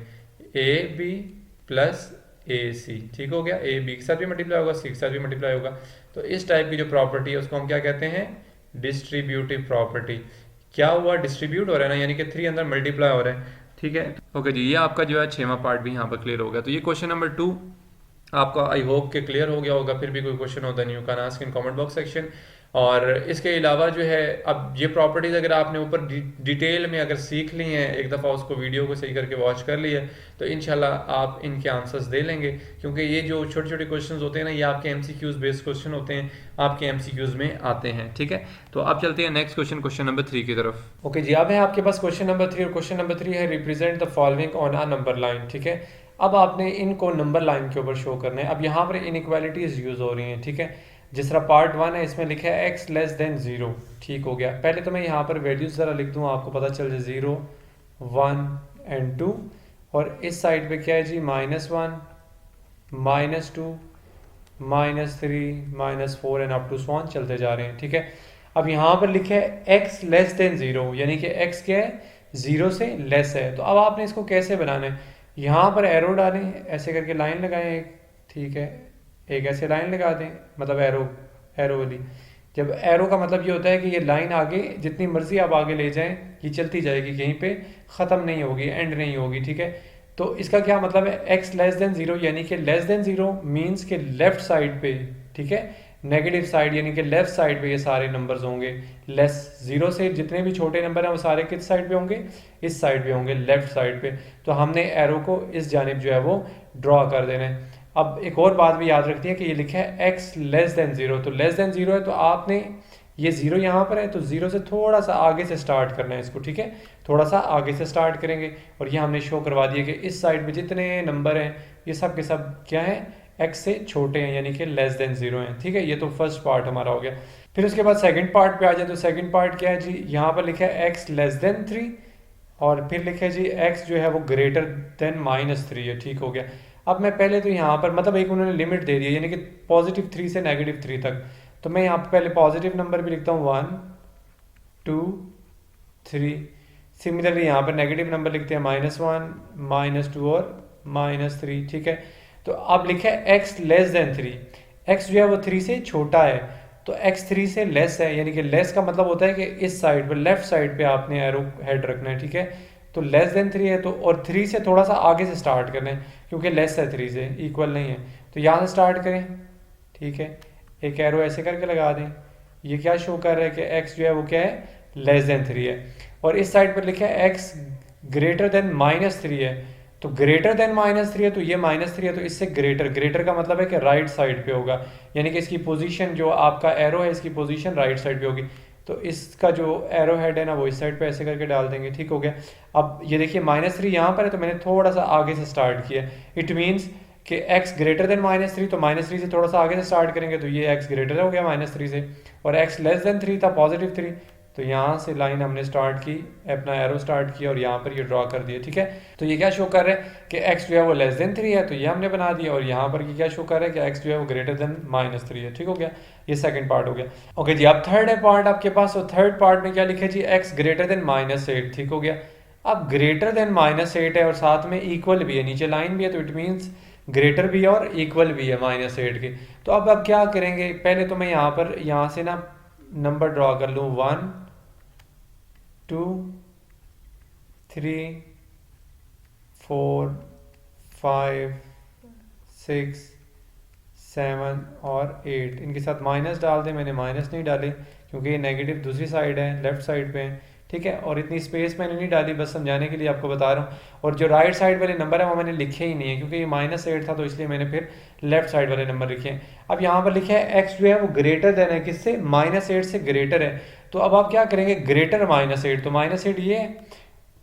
AB + AC। ठीक हो गया, A B के साथ भी मल्टीप्लाई होगा, C के साथ भी मल्टीप्लाई होगा। तो इस टाइप की जो प्रॉपर्टी है उसको हम क्या कहते हैं, डिस्ट्रीब्यूटिव प्रॉपर्टी। क्या हुआ, डिस्ट्रीब्यूट हो रहा है ना, यानी कि 3 अंदर मल्टीप्लाई हो रहा है। ठीक है, ओके जी, ये आपका जो है 6वां पार्ट भी यहाँ पर क्लियर हो गया। तो ये क्वेश्चन नंबर 2 आपका आई होप के क्लियर हो गया होगा। फिर भी कोई क्वेश्चन होता है new can ask in comment box section. और इसके अलावा जो है, अब ये प्रॉपर्टीज अगर आपने ऊपर डिटेल में अगर सीख ली हैं, एक दफ़ा उसको वीडियो को सही करके वॉच कर लिया, तो इंशाल्लाह आप इनके आंसर्स दे लेंगे, क्योंकि ये जो छोटे छोटे क्वेश्चंस होते हैं ना, ये आपके MCQs बेस्ड क्वेश्चन होते हैं, आपके MCQs में आते हैं। ठीक है, तो अब चलते हैं नेक्स्ट क्वेश्चन, क्वेश्चन नंबर 3 की तरफ। ओके जी, अब है आपके पास क्वेश्चन नंबर 3, और क्वेश्चन नंबर 3 है represent the following on a number line. ठीक है, अब आपने इनको नंबर लाइन के ऊपर शो करना है। अब यहाँ पर इनइक्वालिटीज यूज हो रही हैं। ठीक है, जिस तरह पार्ट 1 है इसमें लिखा है x<0। ठीक हो गया, पहले तो मैं यहाँ पर वैल्यूज ज़रा लिख दूँ, आपको पता चल जाए 0, 1 एंड 2, और इस साइड पे क्या है जी, -1, -2, -3 -4 and up to so on चलते जा रहे हैं, ठीक है। अब यहाँ पर लिखा है x लेस देन 0, यानी कि x क्या है, 0 से लेस है। तो अब आपने इसको कैसे बनाना है, यहाँ पर एरो डालें, ऐसे करके लाइन लगाएं एक, ठीक है, एक ऐसे लाइन लगा दें, मतलब एरो, एरो वाली। जब एरो का मतलब ये होता है कि ये लाइन आगे जितनी मर्जी आप आगे ले जाएं, ये चलती जाएगी, कहीं पे ख़त्म नहीं होगी, एंड नहीं होगी, ठीक है। तो इसका क्या मतलब है, x लेस देन 0, यानी कि लेस देन 0 मीन्स के लेफ्ट साइड पे, ठीक है, नेगेटिव साइड यानी कि लेफ्ट साइड पे ये सारे नंबर्स होंगे। लेस 0 से जितने भी छोटे नंबर हैं वो सारे किस साइड पे होंगे, इस साइड पे होंगे, लेफ्ट साइड पे। तो हमने एरो को इस जानिब जो है वो ड्रॉ कर देना है। अब एक और बात भी याद रखती है कि ये लिखा है x लेस देन 0, तो लेस देन 0 है तो आपने ये 0 यहाँ पर है तो 0 से थोड़ा सा आगे से स्टार्ट करना है इसको, ठीक है, थोड़ा सा आगे से स्टार्ट करेंगे। और ये हमने शो करवा दिया कि इस साइड पे जितने नंबर हैं ये सब के सब क्या है, x से छोटे हैं, यानी कि लेस देन 0 हैं, ठीक है। ये तो फर्स्ट पार्ट हमारा हो गया। फिर उसके बाद सेकंड पार्ट पे आ जाए, तो सेकंड पार्ट क्या है जी, यहाँ पर लिखा है x लेस देन 3 और फिर लिखा है जी x जो है वो ग्रेटर देन -3 है, ठीक हो गया। अब मैं पहले तो यहाँ पर मतलब एक उन्होंने लिमिट दे दी है, यानी कि +3 से -3 तक। तो मैं यहाँ पर पहले पॉजिटिव नंबर भी लिखता हूँ 1 2 3। सिमिलरली यहाँ पर नेगेटिव नंबर लिखते हैं -1 -2 और -3, ठीक है। तो अब लिखा है x लेस देन 3, x जो है वो 3 से छोटा है, तो x 3 से लेस है, यानी कि लेस का मतलब होता है कि इस साइड पर लेफ्ट साइड पे आपने एरो हेड रखना है, ठीक है। तो लेस देन 3 है तो, और 3 से थोड़ा सा आगे से स्टार्ट करना है क्योंकि लेस है 3 से, इक्वल नहीं है। तो यहाँ से स्टार्ट करें, ठीक है, एक एरो ऐसे करके लगा दें। ये क्या शो कर रहा है कि x जो है वो क्या है, लेस देन 3 है। और इस साइड पर लिखा है x ग्रेटर देन -3 है, तो ग्रेटर देन -3 है तो ये -3 है तो इससे ग्रेटर, ग्रेटर का मतलब है कि राइट साइड पे होगा, यानी कि इसकी पोजीशन जो आपका एरो है इसकी पोजीशन राइट साइड पे होगी। तो इसका जो एरो हेड है ना वो इस साइड पे ऐसे करके डाल देंगे, ठीक हो गया। अब ये देखिए -3 यहाँ पर है तो मैंने थोड़ा सा आगे से स्टार्ट किया, इट मीन्स कि x ग्रेटर देन -3, तो -3 से थोड़ा सा आगे से स्टार्ट करेंगे तो ये x ग्रेटर हो गया -3 से, और x लेस देन 3 था +3, तो यहाँ से लाइन हमने स्टार्ट की, अपना एरो स्टार्ट किया और यहाँ पर ये ड्रॉ कर दिया, ठीक है। तो ये क्या शो कर रहा है कि x जो है वो लेस देन 3 है, तो ये हमने बना दिया, और यहाँ पर ये क्या शो कर रहा है कि x जो है वो ग्रेटर देन -3 है, ठीक हो गया। ये सेकंड पार्ट हो गया। ओके जी, अब थर्ड है पार्ट आपके पास, तो थर्ड पार्ट में क्या लिखा जी, x ग्रेटर देन -8, ठीक हो गया। अब ग्रेटर देन -8 है और साथ में इक्वल भी है, नीचे लाइन भी है, तो इट मीन्स ग्रेटर भी है और इक्वल भी है -8 के। तो अब क्या करेंगे, पहले तो मैं यहाँ पर यहाँ से ना नंबर ड्रॉ कर लूँ, 1 2 3 4 5 6 7 और 8, इनके साथ माइनस डाल दें, मैंने माइनस नहीं डाले क्योंकि ये नेगेटिव दूसरी साइड है, लेफ्ट साइड पे है, ठीक है। और इतनी स्पेस मैंने नहीं डाली, बस समझाने के लिए आपको बता रहा हूँ। और जो राइट साइड वाले नंबर है वो मैंने लिखे ही नहीं है क्योंकि ये -8 था, तो इसलिए मैंने फिर लेफ्ट साइड वाले नंबर लिखे हैं। अब यहाँ पर लिखा है x जो है वो ग्रेटर देन है, किससे, -8 से ग्रेटर है। तो अब आप क्या करेंगे, ग्रेटर -8, तो -8 ये है,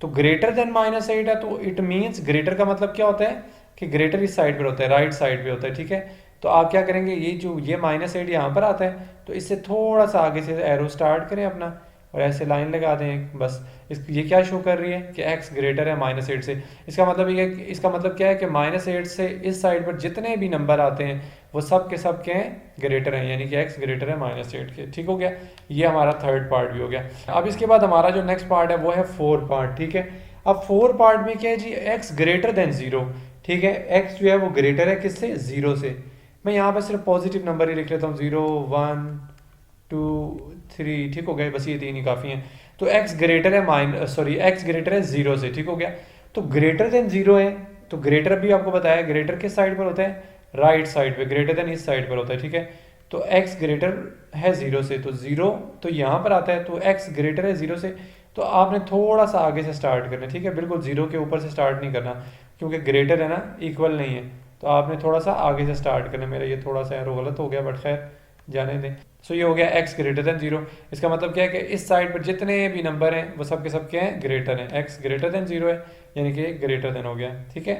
तो ग्रेटर देन -8 है, तो इट मीन्स ग्रेटर का मतलब क्या होता है कि ग्रेटर इस साइड पर होता है, राइट साइड पे होता है, ठीक है। तो आप क्या करेंगे, ये जो ये -8 यहाँ पर आता है तो इससे थोड़ा सा आगे से एरो स्टार्ट करें अपना और ऐसे लाइन लगा दें बस। ये क्या शो कर रही है कि x ग्रेटर है -8 से। इसका मतलब ये, इसका मतलब क्या है कि -8 से इस साइड पर जितने भी नंबर आते हैं वो सब के सब क्या हैं, ग्रेटर हैं, यानी कि x ग्रेटर है -8 के, ठीक हो गया। ये हमारा थर्ड पार्ट भी हो गया। अब इसके बाद हमारा जो नेक्स्ट पार्ट है वो है फोर्थ पार्ट, ठीक है। अब फोर्थ पार्ट में क्या है जी, x ग्रेटर देन 0, ठीक है, x जो है वो ग्रेटर है किससे, 0 से। मैं यहाँ पर सिर्फ पॉजिटिव नंबर ही लिख लेता हूँ, 0 1 2 3, ठीक हो गया, बस ये 3 ही काफ़ी हैं। तो x ग्रेटर है x ग्रेटर है 0 से, ठीक हो गया। तो ग्रेटर देन 0 है, तो ग्रेटर भी आपको बताया ग्रेटर किस साइड पर होता है, राइट साइड पे, ग्रेटर देन इस साइड पर होता है, ठीक है। तो x ग्रेटर है 0 से, तो 0 तो यहाँ पर आता है, तो x ग्रेटर है 0 से, तो आपने थोड़ा सा आगे से स्टार्ट करना है, ठीक है, बिल्कुल 0 के ऊपर से स्टार्ट नहीं करना क्योंकि ग्रेटर है ना, इक्वल नहीं है, तो आपने थोड़ा सा आगे से स्टार्ट करना है। मेरा ये थोड़ा सा एरो गलत हो गया बट खैर जाने दें। सो ये हो गया x ग्रेटर देन 0। इसका मतलब क्या है कि इस साइड पर जितने भी नंबर हैं वो सब के सब क्या हैं, ग्रेटर हैं, x ग्रेटर देन 0 है, यानी कि ग्रेटर देन हो गया, ठीक है।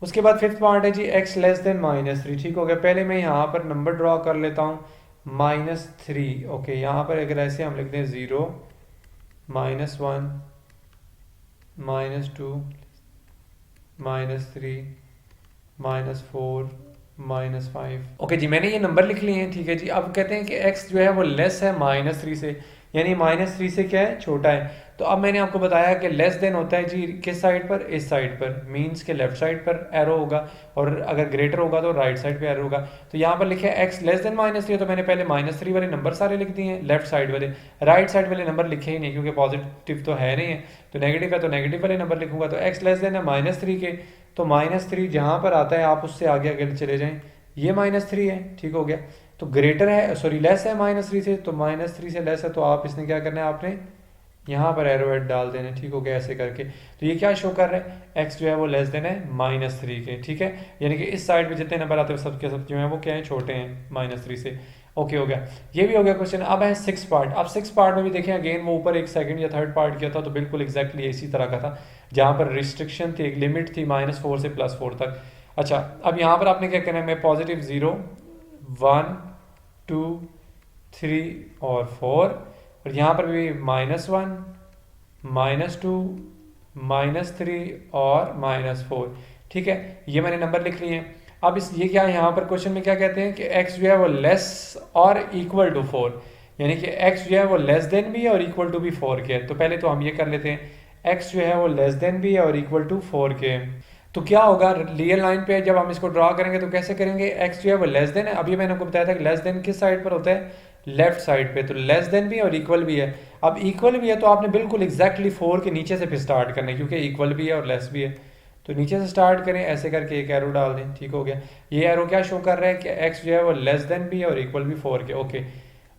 उसके बाद फिफ्थ पार्ट है जी, x लेस देन -3, ठीक हो गया। पहले मैं यहाँ पर नंबर ड्रॉ कर लेता हूँ -3, ओके। यहाँ पर अगर ऐसे हम लिखते हैं 0 -1 -2 -3 -4 -5। ओके जी, मैंने ये नंबर लिख लिए हैं, ठीक है जी। अब कहते हैं कि x जो है वो लेस है -3 से, यानी -3 से क्या है, छोटा है। तो अब मैंने आपको बताया कि लेस देन होता है जी किस साइड पर, इस साइड पर, मींस के लेफ्ट साइड पर एरो होगा, और अगर ग्रेटर होगा तो राइट साइड पे एरो होगा। तो यहाँ पर लिखे x लेस देन -3, तो मैंने पहले -3 वाले नंबर सारे लिख दिए हैं लेफ्ट साइड वाले, राइट साइड वाले नंबर लिखे ही नहीं क्योंकि पॉजिटिव तो है नहीं है, तो नेगेटिव है तो नेगेटिव वाले नंबर लिखूंगा। तो x लेस देन है -3 के, तो -3 जहाँ पर आता है आप उससे आगे आगे चले जाएं, ये -3 है, ठीक हो गया। तो ग्रेटर है, सॉरी लेस है -3 से, तो -3 से लेस है, तो आप इसने क्या करना है, आपने यहाँ पर एरोहेड डाल देना, ठीक हो गया, ऐसे करके। तो ये क्या शो कर रहा है, x जो है वो लेस देन है -3 के, ठीक है। यानी कि इस साइड पे जितने नंबर आते हैं सब के सब जो है वो क्या है, छोटे हैं -3 से। ओके हो गया, ये भी हो गया क्वेश्चन। अब है 6 पार्ट। अब 6 पार्ट में भी देखें अगेन वो ऊपर एक सेकंड या थर्ड पार्ट किया था, तो बिल्कुल एग्जैक्टली इसी तरह का था, जहाँ पर रिस्ट्रिक्शन थी, एक लिमिट थी -4 से +4 तक। अच्छा, अब यहाँ पर आपने क्या करना है, मैं पॉजिटिव 0 1 2 3 और 4, और यहाँ पर भी -1 -2 -3 और -4, ठीक है। ये मैंने नंबर लिख लिए हैं। अब इस ये क्या है, यहाँ पर क्वेश्चन में क्या कहते हैं कि x जो है वो लेस और इक्वल टू 4, यानी कि x जो है वो लेस देन भी है और इक्वल टू भी 4 के है। तो पहले तो हम ये कर लेते हैं, x जो है वो लेस देन भी है और इक्वल टू 4 के है। तो क्या होगा, रियल लाइन पे जब हम इसको ड्रा करेंगे तो कैसे करेंगे, x जो है वो लेस देन है, अभी मैंने आपको बताया था कि लेस देन किस साइड पर होता है, लेफ्ट साइड पे, तो लेस देन भी और इक्वल भी है। अब इक्वल भी है तो आपने बिल्कुल एग्जैक्टली 4 के नीचे से फिर स्टार्ट करना है, क्योंकि इक्वल भी है और लेस भी है। तो नीचे से स्टार्ट करें, ऐसे करके एक एरो डाल दें, ठीक हो गया। ये एरो क्या शो कर रहा है कि x जो है वो लेस देन भी है और इक्वल भी 4 के, ओके।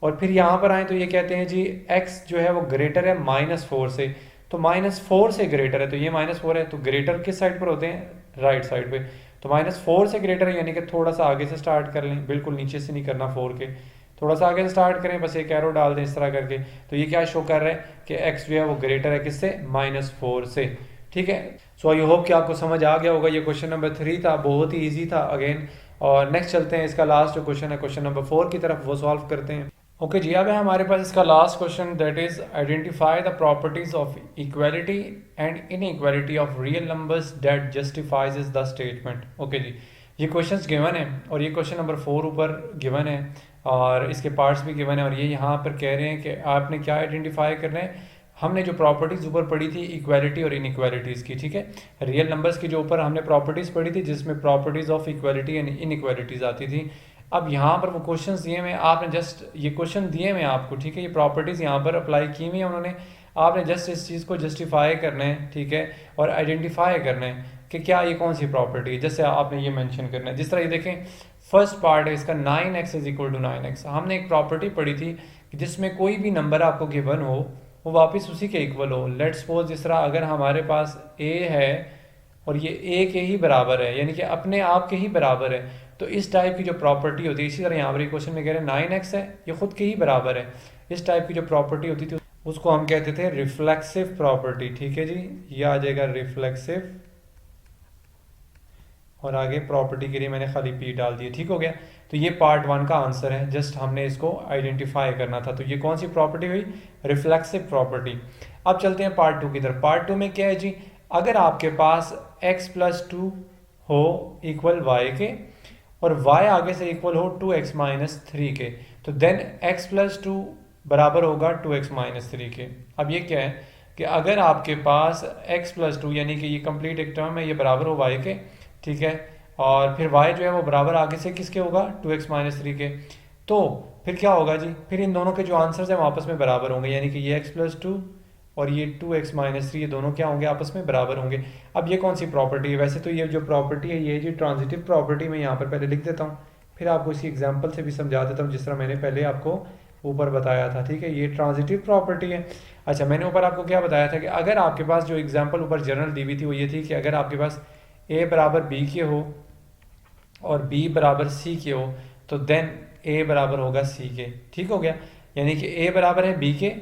और फिर यहाँ पर आए तो ये कहते हैं जी x जो है वो ग्रेटर है -4 से, तो -4 से ग्रेटर है, तो ये -4 है, तो ग्रेटर किस साइड पर होते हैं, राइट साइड पे। तो -4 से ग्रेटर है, यानी कि थोड़ा सा आगे से स्टार्ट कर लें, बिल्कुल नीचे से नहीं करना 4 के, थोड़ा सा आगे से स्टार्ट करें, बस एक एरो डाल दें इस तरह करके। तो ये क्या शो कर रहा है कि x जो है वो ग्रेटर है किससे, -4 से, ठीक है। सो आई होप कि आपको समझ आ गया होगा। ये क्वेश्चन नंबर 3 था, बहुत ही ईजी था अगेन। और नेक्स्ट चलते हैं, इसका लास्ट जो क्वेश्चन है क्वेश्चन नंबर 4 की तरफ, वो सॉल्व करते हैं। ओके जी, अब है हमारे पास इसका last question, that is identify the properties of equality and inequality of real numbers that justifies the statement. Okay जी, ये क्वेश्चंस गिवन है और ये क्वेश्चन नंबर 4 ऊपर गिवन है और इसके पार्ट्स भी गिवन है, और ये यहाँ पर कह रहे हैं कि आपने क्या आइडेंटिफाई करना है। हमने जो प्रॉपर्टीज ऊपर पढ़ी थी इक्वालिटी और इनइक्वालिटीज़ की, ठीक है, रियल नंबर्स की जो ऊपर हमने प्रॉपर्टीज़ पढ़ी थी जिसमें properties of equality and inequalities आती थी। अब यहाँ पर वो क्वेश्चंस दिए हुए, आपने जस्ट ये क्वेश्चन दिए हुए आपको, ठीक है, ये प्रॉपर्टीज़ यहाँ पर अप्लाई की हुई है उन्होंने, आपने जस्ट इस चीज़ को जस्टिफाई करना है, ठीक है, और आइडेंटिफाई करना है कि क्या ये कौन सी प्रॉपर्टी है, जैसे आपने ये मेंशन करना है। जिस तरह ये देखें, फर्स्ट पार्ट है इसका 9x is equal to 9x। हमने एक प्रॉपर्टी पढ़ी थी कि जिसमें कोई भी नंबर आपको गिवन हो वो वापस उसी के इक्वल हो। लेट्स सपोज जिस तरह अगर हमारे पास a है और ये a के ही बराबर है, यानी कि अपने आप के ही बराबर है, तो इस टाइप की जो प्रॉपर्टी होती है, इसी तरह यहाँ पर क्वेश्चन में कह रहे हैं 9x है, ये खुद के ही बराबर है, इस टाइप की जो प्रॉपर्टी होती थी उसको हम कहते थे रिफ्लेक्सिव प्रॉपर्टी, ठीक है जी। ये आ जाएगा रिफ्लेक्सिव, और आगे प्रॉपर्टी के लिए मैंने खाली पी डाल दिया, ठीक हो गया। तो ये पार्ट 1 का आंसर है, जस्ट हमने इसको आइडेंटिफाई करना था। तो ये कौन सी प्रॉपर्टी हुई, रिफ्लेक्सिव प्रॉपर्टी। अब चलते हैं पार्ट 2 की तरफ। पार्ट 2 में क्या है जी, अगर आपके पास x+2 हो इक्वल y के और y आगे से इक्वल हो 2x-3 के, तो देन x+2 बराबर होगा 2x-3 के। अब ये क्या है कि अगर आपके पास x+2 यानी कि ये कंप्लीट एक टर्म है, ये बराबर हो y के, ठीक है, और फिर y जो है वो बराबर आगे से किसके होगा, 2x-3 के, तो फिर क्या होगा जी, फिर इन दोनों के जो आंसर्स हैं आपस में बराबर होंगे, यानी कि ये x+2 और ये 2x-3 ये दोनों क्या होंगे, आपस में बराबर होंगे। अब ये कौन सी प्रॉपर्टी है, वैसे तो ये जो प्रॉपर्टी है ये जी ट्रांजिटिव प्रॉपर्टी, मैं यहाँ पर पहले लिख देता हूँ, फिर आपको इसी एग्जाम्पल से भी समझा देता हूँ जिस तरह मैंने पहले आपको ऊपर बताया था, ठीक है। ये ट्रांजिटिव प्रॉपर्टी है। अच्छा, मैंने ऊपर आपको क्या बताया था कि अगर आपके पास जो एग्जाम्पल ऊपर जनरल दी हुई थी वो ये थी कि अगर आपके पास a बराबर b के हो और b बराबर c के हो, तो देन a बराबर होगा c के, ठीक हो गया। यानी कि a बराबर है b के,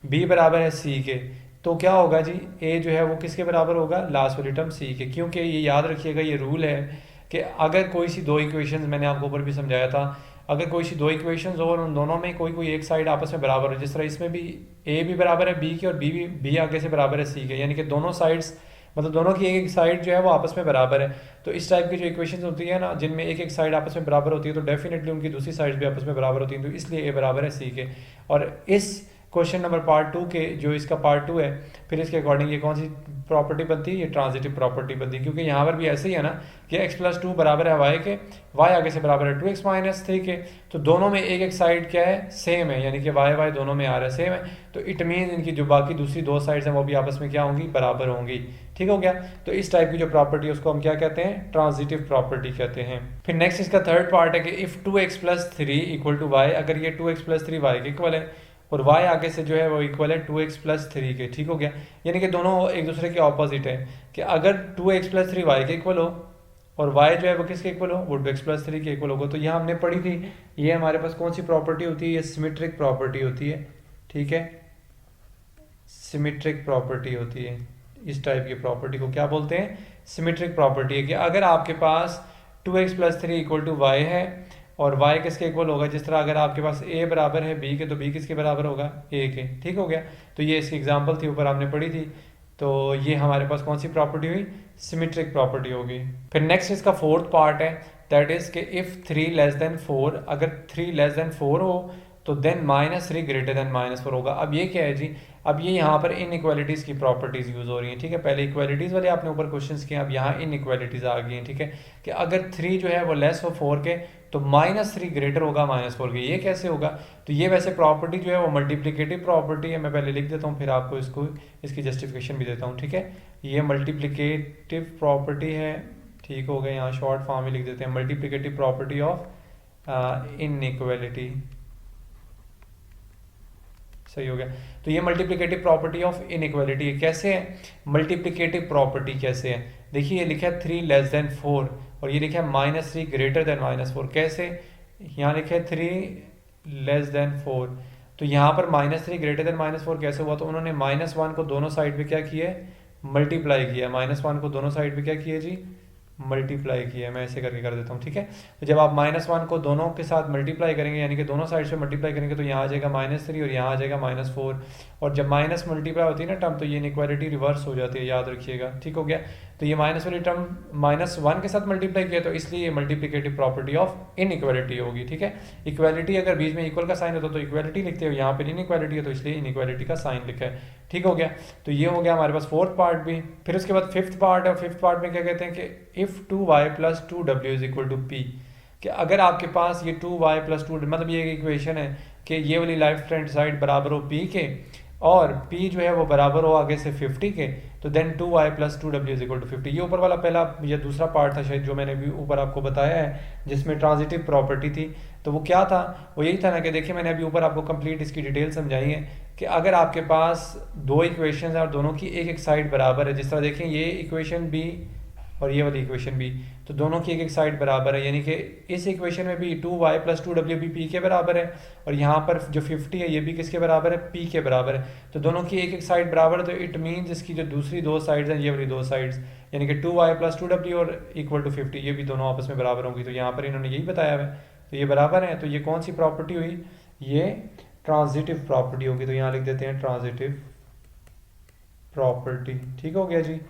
b बराबर है c के, तो क्या होगा जी, a जो है वो किसके बराबर होगा, लास्ट वाली टर्म c के, क्योंकि ये याद रखिएगा ये रूल है कि अगर कोई सी दो इक्वेशंस, मैंने आपको ऊपर भी समझाया था, अगर कोई सी दो इक्वेशंस हो और उन दोनों में कोई एक साइड आपस में बराबर हो, जिस तरह इसमें भी a भी बराबर है b के और b आगे से बराबर है c के, यानी कि दोनों साइड्स मतलब दोनों की एक एक साइड जो है वो आपस में बराबर है। तो इस टाइप की जो इक्वेशन होती है ना, जिनमें एक एक साइड आपस में बराबर होती है, तो डेफिनेटली उनकी दूसरी साइड भी आपस में बराबर होती है, तो इसलिए ए बराबर है सी के। और इस क्वेश्चन नंबर पार्ट 2 के जो इसका पार्ट 2 है, फिर इसके अकॉर्डिंग ये कौन सी प्रॉपर्टी बनती है, ये ट्रांजिटिव प्रॉपर्टी बनती है, क्योंकि यहाँ पर भी ऐसे ही है ना कि x प्लस टू बराबर है y के, y आगे से बराबर है 2x माइनस 3 के, तो दोनों में एक एक साइड क्या है, सेम है, यानी कि y दोनों में आ रहा है सेम है, तो इट मीन इनकी जो बाकी दूसरी दो साइड्स हैं वो भी आपस में क्या होंगी, बराबर होंगी। ठीक हो गया। तो इस टाइप की जो प्रॉपर्टी है उसको हम क्या कहते हैं, ट्रांजिटिव प्रॉपर्टी कहते हैं। फिर नेक्स्ट इसका थर्ड पार्ट है कि if 2x plus three equal to y, अगर ये 2x प्लस थ्री वाई के इक्वल है और y आगे से जो है वो इक्वल है 2x प्लस थ्री के। ठीक हो गया। यानी कि दोनों एक दूसरे के ऑपोजिट है, कि अगर 2x प्लस थ्री वाई के इक्वल हो और y जो है वो किसके इक्वल हो, वो 2x प्लस थ्री के इक्वल होगा। तो यहाँ हमने पढ़ी थी, ये हमारे पास कौन सी प्रॉपर्टी होती है, ये सिमेट्रिक प्रॉपर्टी होती है। ठीक है, सिमेट्रिक प्रॉपर्टी होती है। इस टाइप की प्रॉपर्टी को क्या बोलते हैं, सिमेट्रिक प्रॉपर्टी है, कि अगर आपके पास 2x plus three equal to y है और y किसके इक्वल होगा, जिस तरह अगर आपके पास a बराबर है b के, तो b किसके बराबर होगा, a के। ठीक हो गया। तो ये इसकी एग्जांपल थी, ऊपर आपने पढ़ी थी। तो ये हमारे पास कौन सी प्रॉपर्टी हुई, सिमेट्रिक प्रॉपर्टी होगी। फिर नेक्स्ट इसका फोर्थ पार्ट है, दैट इज कि इफ 3 लेस देन 4, अगर 3 लेस देन 4 हो तो then minus 3 greater than minus 4 होगा। अब ये क्या है जी, अब ये यहाँ पर इनइक्वालिटीज़ की प्रॉपर्टीज़ यूज़ हो रही हैं। ठीक है, पहले इक्वालिटीज़ वाले आपने ऊपर क्वेश्चंस किए, अब यहाँ इनइक्वालिटीज़ आ गई हैं। ठीक है, कि अगर 3 जो है वो लेस हो 4 के, तो माइनस 3 ग्रेटर होगा माइनस 4 के। ये कैसे होगा, तो ये वैसे प्रॉपर्टी जो है वो मल्टीप्लिकेटिव प्रॉपर्टी है। मैं पहले लिख देता हूँ, फिर आपको इसकी जस्टिफिकेशन भी देता हूँ। ठीक है, ये मल्टीप्लिकेटिव प्रॉपर्टी है। ठीक हो गया, यहाँ शॉर्ट फॉर्म में लिख देते हैं, मल्टीप्लिकेटिव प्रॉपर्टी ऑफ इनइक्वालिटी। सही हो गया। तो ये मल्टीप्लिकेटिव प्रॉपर्टी ऑफ इनइक्वालिटी है। कैसे है मल्टीप्लिकेटिव प्रॉपर्टी, कैसे है, देखिए ये लिखा है 3 लेस देन 4 और ये लिखा है माइनस 3 ग्रेटर देन माइनस 4। कैसे, यहाँ लिखा है 3 लेस देन 4, तो यहाँ पर माइनस 3 ग्रेटर देन माइनस 4 कैसे हुआ, तो उन्होंने माइनस 1 को दोनों साइड पे क्या किया है, मल्टीप्लाई किया। माइनस 1 को दोनों साइड पे क्या किया जी, मल्टीप्लाई किया। मैं ऐसे करके कर देता हूँ। ठीक है, तो जब आप माइनस 1 को दोनों के साथ मल्टीप्लाई करेंगे, यानी कि दोनों साइड से मल्टीप्लाई करेंगे, तो यहाँ आ जाएगा माइनस 3 और यहाँ आ जाएगा माइनस 4। और जब माइनस मल्टीप्लाई होती है ना टर्म, तो ये इनइक्वालिटी रिवर्स हो जाती है, याद रखिएगा। ठीक हो गया। तो ये माइनस वाली टर्म माइनस 1 के साथ मल्टीप्लाई किया, तो इसलिए ये मल्टीप्लिकेटिव प्रॉपर्टी ऑफ इनइक्वालिटी होगी। ठीक है, इक्वालिटी अगर बीच में इक्वल का साइन होता तो इक्वालिटी लिखते हो, यहाँ पर इनइक्वालिटी है तो इसलिए इनइक्वालिटी का साइन लिखा है। ठीक हो गया। तो ये हो गया हमारे पास फोर्थ पार्ट भी। फिर उसके बाद फिफ्थ पार्ट है। फिफ्थ पार्ट में क्या कहते हैं कि if 2y plus 2w is equal to p, कि अगर आपके पास ये 2y प्लस 2, मतलब ये एक इक्वेशन है कि ये वाली लेफ्ट हैंड साइड बराबर हो p के और p जो है वो बराबर हो आगे से 50 के, तो then 2y plus 2w is equal to 50। ये ऊपर वाला पहला या दूसरा पार्ट था शायद जो मैंने भी ऊपर आपको बताया है, जिसमें ट्रांजिटिव प्रॉपर्टी थी। तो वो क्या था, वो यही था ना कि देखिए मैंने अभी ऊपर आपको कंप्लीट इसकी डिटेल समझाई है कि अगर आपके पास दो इक्वेशन है और दोनों की एक एक साइड बराबर है, जिस तरह देखें ये इक्वेशन बी और ये वाली इक्वेशन बी, तो दोनों की एक एक साइड बराबर है, यानी कि इस इक्वेशन में भी 2y प्लस 2w भी p के बराबर है और यहाँ पर जो 50 है ये भी किसके बराबर है, p के बराबर है। तो दोनों की एक एक साइड बराबर है, तो इट मीन्स इसकी जो दूसरी दो साइड्स हैं ये वाली दो साइड्स, यानी कि 2y प्लस 2w और इक्वल टू 50, ये भी दोनों आपस में बराबर होंगी। तो यहाँ पर इन्होंने यही बताया है, तो ये बराबर है। तो ये कौन सी प्रॉपर्टी हुई, ये ट्रांजिटिव प्रॉपर्टी होगी। तो यहाँ लिख देते हैं ट्रांजिटिव प्रॉपर्टी। ठीक हो गया जी।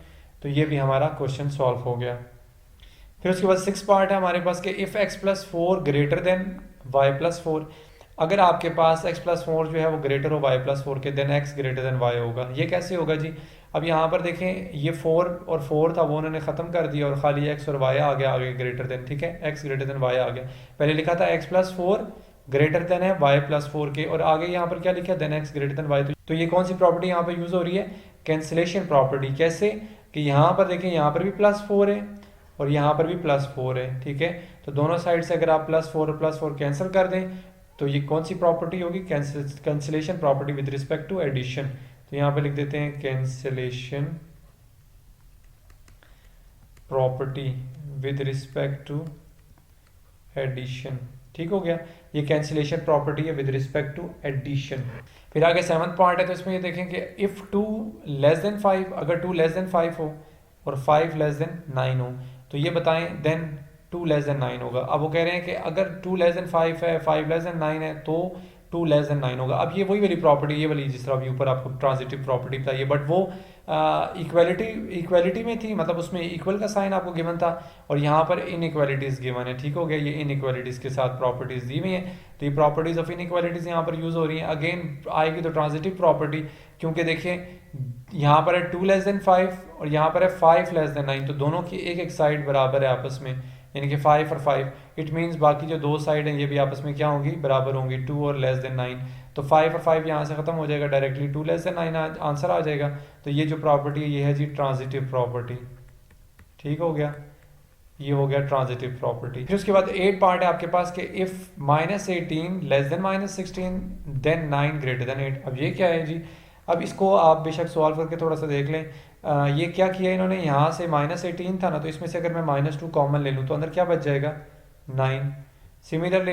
तो ये भी हमारा क्वेश्चन सॉल्व हो गया। फिर उसके बाद 6 पार्ट है हमारे पास कि if x plus 4 greater than y plus 4, अगर आपके पास x प्लस 4 जो है वो ग्रेटर हो y प्लस 4 के, then x greater than y होगा। ये कैसे होगा जी, अब यहाँ पर देखें ये 4 और 4 था वो उन्होंने ख़त्म कर दिया और खाली x और y आ गया आगे ग्रेटर देन। ठीक है, x ग्रेटर देन y आ गया। पहले लिखा था x प्लस 4 ग्रेटर देन है y प्लस 4 के, और आगे यहाँ पर क्या लिखा है, then x greater than y। तो ये कौन सी प्रॉपर्टी यहाँ पर यूज़ हो रही है, कैंसिलेशन प्रॉपर्टी। कैसे कि यहाँ पर देखें यहाँ पर भी प्लस 4 है और यहाँ पर भी प्लस 4 है। ठीक है, तो दोनों साइड से अगर आप प्लस 4 और प्लस 4 कैंसिल कर दें तो ये कौन सी प्रॉपर्टी होगी, cancellation property with respect to addition. तो यहाँ पे लिख देते हैं cancellation property with respect to addition. ठीक हो गया, ये कैंसिलेशन प्रॉपर्टी है विद रिस्पेक्ट टू एडिशन। फिर आगे 7th पार्ट है, तो इसमें ये देखें कि इफ 2 लेस देन 5, अगर 2 लेस देन 5 हो और 5 लेस देन 9 हो, तो ये बताएं देन 2 लेस देन 9 होगा। अब वो कह रहे हैं कि अगर 2 लेस देन 5 है, 5 लेस देन 9 है, तो 2 लेस देन 9 होगा। अब ये वही वाली प्रॉपर्टी, ये वाली जिस तरह अभी ऊपर आपको ट्रांजिटिव प्रॉपर्टी बताइए, बट वो इक्वालिटी में थी, मतलब उसमें इक्वल का साइन आपको गिवन था और यहाँ पर इनइक्वालिटीज़ गिवन है। ठीक हो गया, ये इनइक्वालिटीज़ के साथ प्रॉपर्टीज़ दी हुई हैं, तो ये प्रॉपर्टीज़ ऑफ इनइक्वालिटीज़ यहाँ पर यूज़ हो रही हैं। अगेन आएगी तो ट्रांजिटिव प्रॉपर्टी, क्योंकि देखिए यहाँ पर है 2 लेस देन 5 और यहाँ पर है 5 लेस देन 9, तो दोनों की एक साइड बराबर है आपस में, यानी कि 5 और 5। इट मीन्स बाकी जो दो साइड हैं ये भी आपस में क्या होंगी, बराबर होंगी, 2 और लेस देन 9। तो 5 और 5 यहाँ से ख़त्म हो जाएगा, डायरेक्टली 2 लेस देन 9 आंसर आ जाएगा। तो ये जो प्रॉपर्टी है ये है जी ट्रांजिटिव प्रॉपर्टी। ठीक हो गया, ये हो गया ट्रांजिटिव प्रॉपर्टी। फिर उसके बाद 8 पार्ट है आपके पास कि if -18 less than -16 then 9 greater than 8। अब ये क्या है जी, अब इसको आप बेशक सॉल्व करके थोड़ा सा देख लें। ये क्या किया इन्होंने, यहाँ से -18 था ना, तो इसमें से अगर मैं -2 कॉमन ले लूँ तो अंदर क्या बच जाएगा, 9। सिमिलरली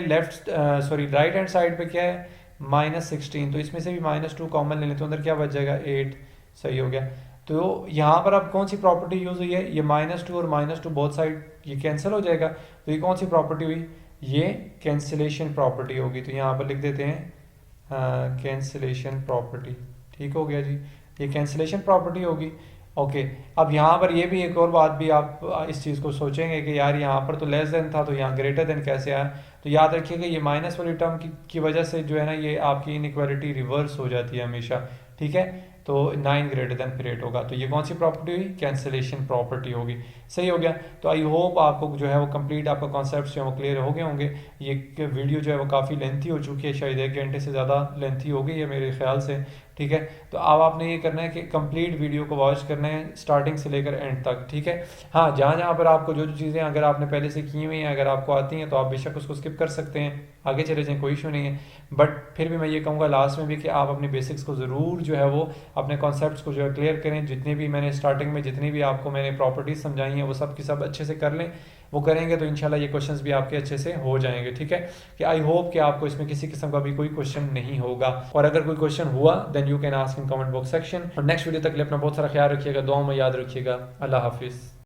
राइट हैंड साइड पे क्या है, -16, तो इसमें से भी -2 कॉमन ले लें तो अंदर क्या बच जाएगा, 8। सही हो गया। तो यहाँ पर अब कौन सी प्रॉपर्टी यूज़ हुई है, ये -2 और -2 बोथ साइड ये कैंसिल हो जाएगा, तो ये कौन सी प्रॉपर्टी हुई, ये कैंसिलेशन प्रॉपर्टी होगी। तो यहाँ पर लिख देते हैं कैंसिलेशन प्रॉपर्टी। ठीक हो गया जी, ये कैंसिलेशन प्रॉपर्टी होगी। ओके, अब यहाँ पर ये भी एक और बात भी आप इस चीज़ को सोचेंगे कि यार यहाँ पर तो लेस देन था तो यहाँ ग्रेटर देन कैसे आया। तो याद रखिएगा ये माइनस वाली टर्म की वजह से जो है ना, ये आपकी इनइक्वालिटी रिवर्स हो जाती है हमेशा। ठीक है, तो 9 ग्रेटर देन फिर 8 होगा, तो ये कौन सी प्रॉपर्टी हुई, कैंसिलेशन प्रॉपर्टी होगी। सही हो गया। तो आई होप आपको जो है वो कंप्लीट आपका कॉन्सेप्ट जो है वो क्लियर हो गए होंगे। ये वीडियो जो है वो काफ़ी लेंथी हो चुकी है, शायद 1 घंटे से ज़्यादा लेंथी हो गई है मेरे ख्याल से। ठीक है, तो अब आपने ये करना है कि कंप्लीट वीडियो को वॉच करना है स्टार्टिंग से लेकर एंड तक। ठीक है, हाँ, जहाँ जहाँ पर आपको जो चीज़ें अगर आपने पहले से की हुई हैं, अगर आपको आती हैं तो आप बेशक उसको स्किप कर सकते हैं, आगे चले जाएं, कोई इशू नहीं है। बट फिर भी मैं ये कहूँगा लास्ट में भी कि आप अपने बेसिक्स को ज़रूर जो है वो अपने कॉन्सेप्ट्स को जो है क्लियर करें। जितने भी मैंने स्टार्टिंग में जितनी भी आपको मैंने प्रॉपर्टीज़ समझाई हैं वो सब की सब अच्छे से कर लें। वो करेंगे तो इंशाल्लाह ये क्वेश्चंस भी आपके अच्छे से हो जाएंगे। ठीक है, कि आई होप कि आपको इसमें किसी किस्म का भी कोई क्वेश्चन नहीं होगा, और अगर कोई क्वेश्चन हुआ then you can ask in comment box section. और नेक्स्ट वीडियो तक के लिए अपना बहुत सारा ख्याल रखिएगा, दुआ में याद रखिएगा। अल्लाह हाफिज़।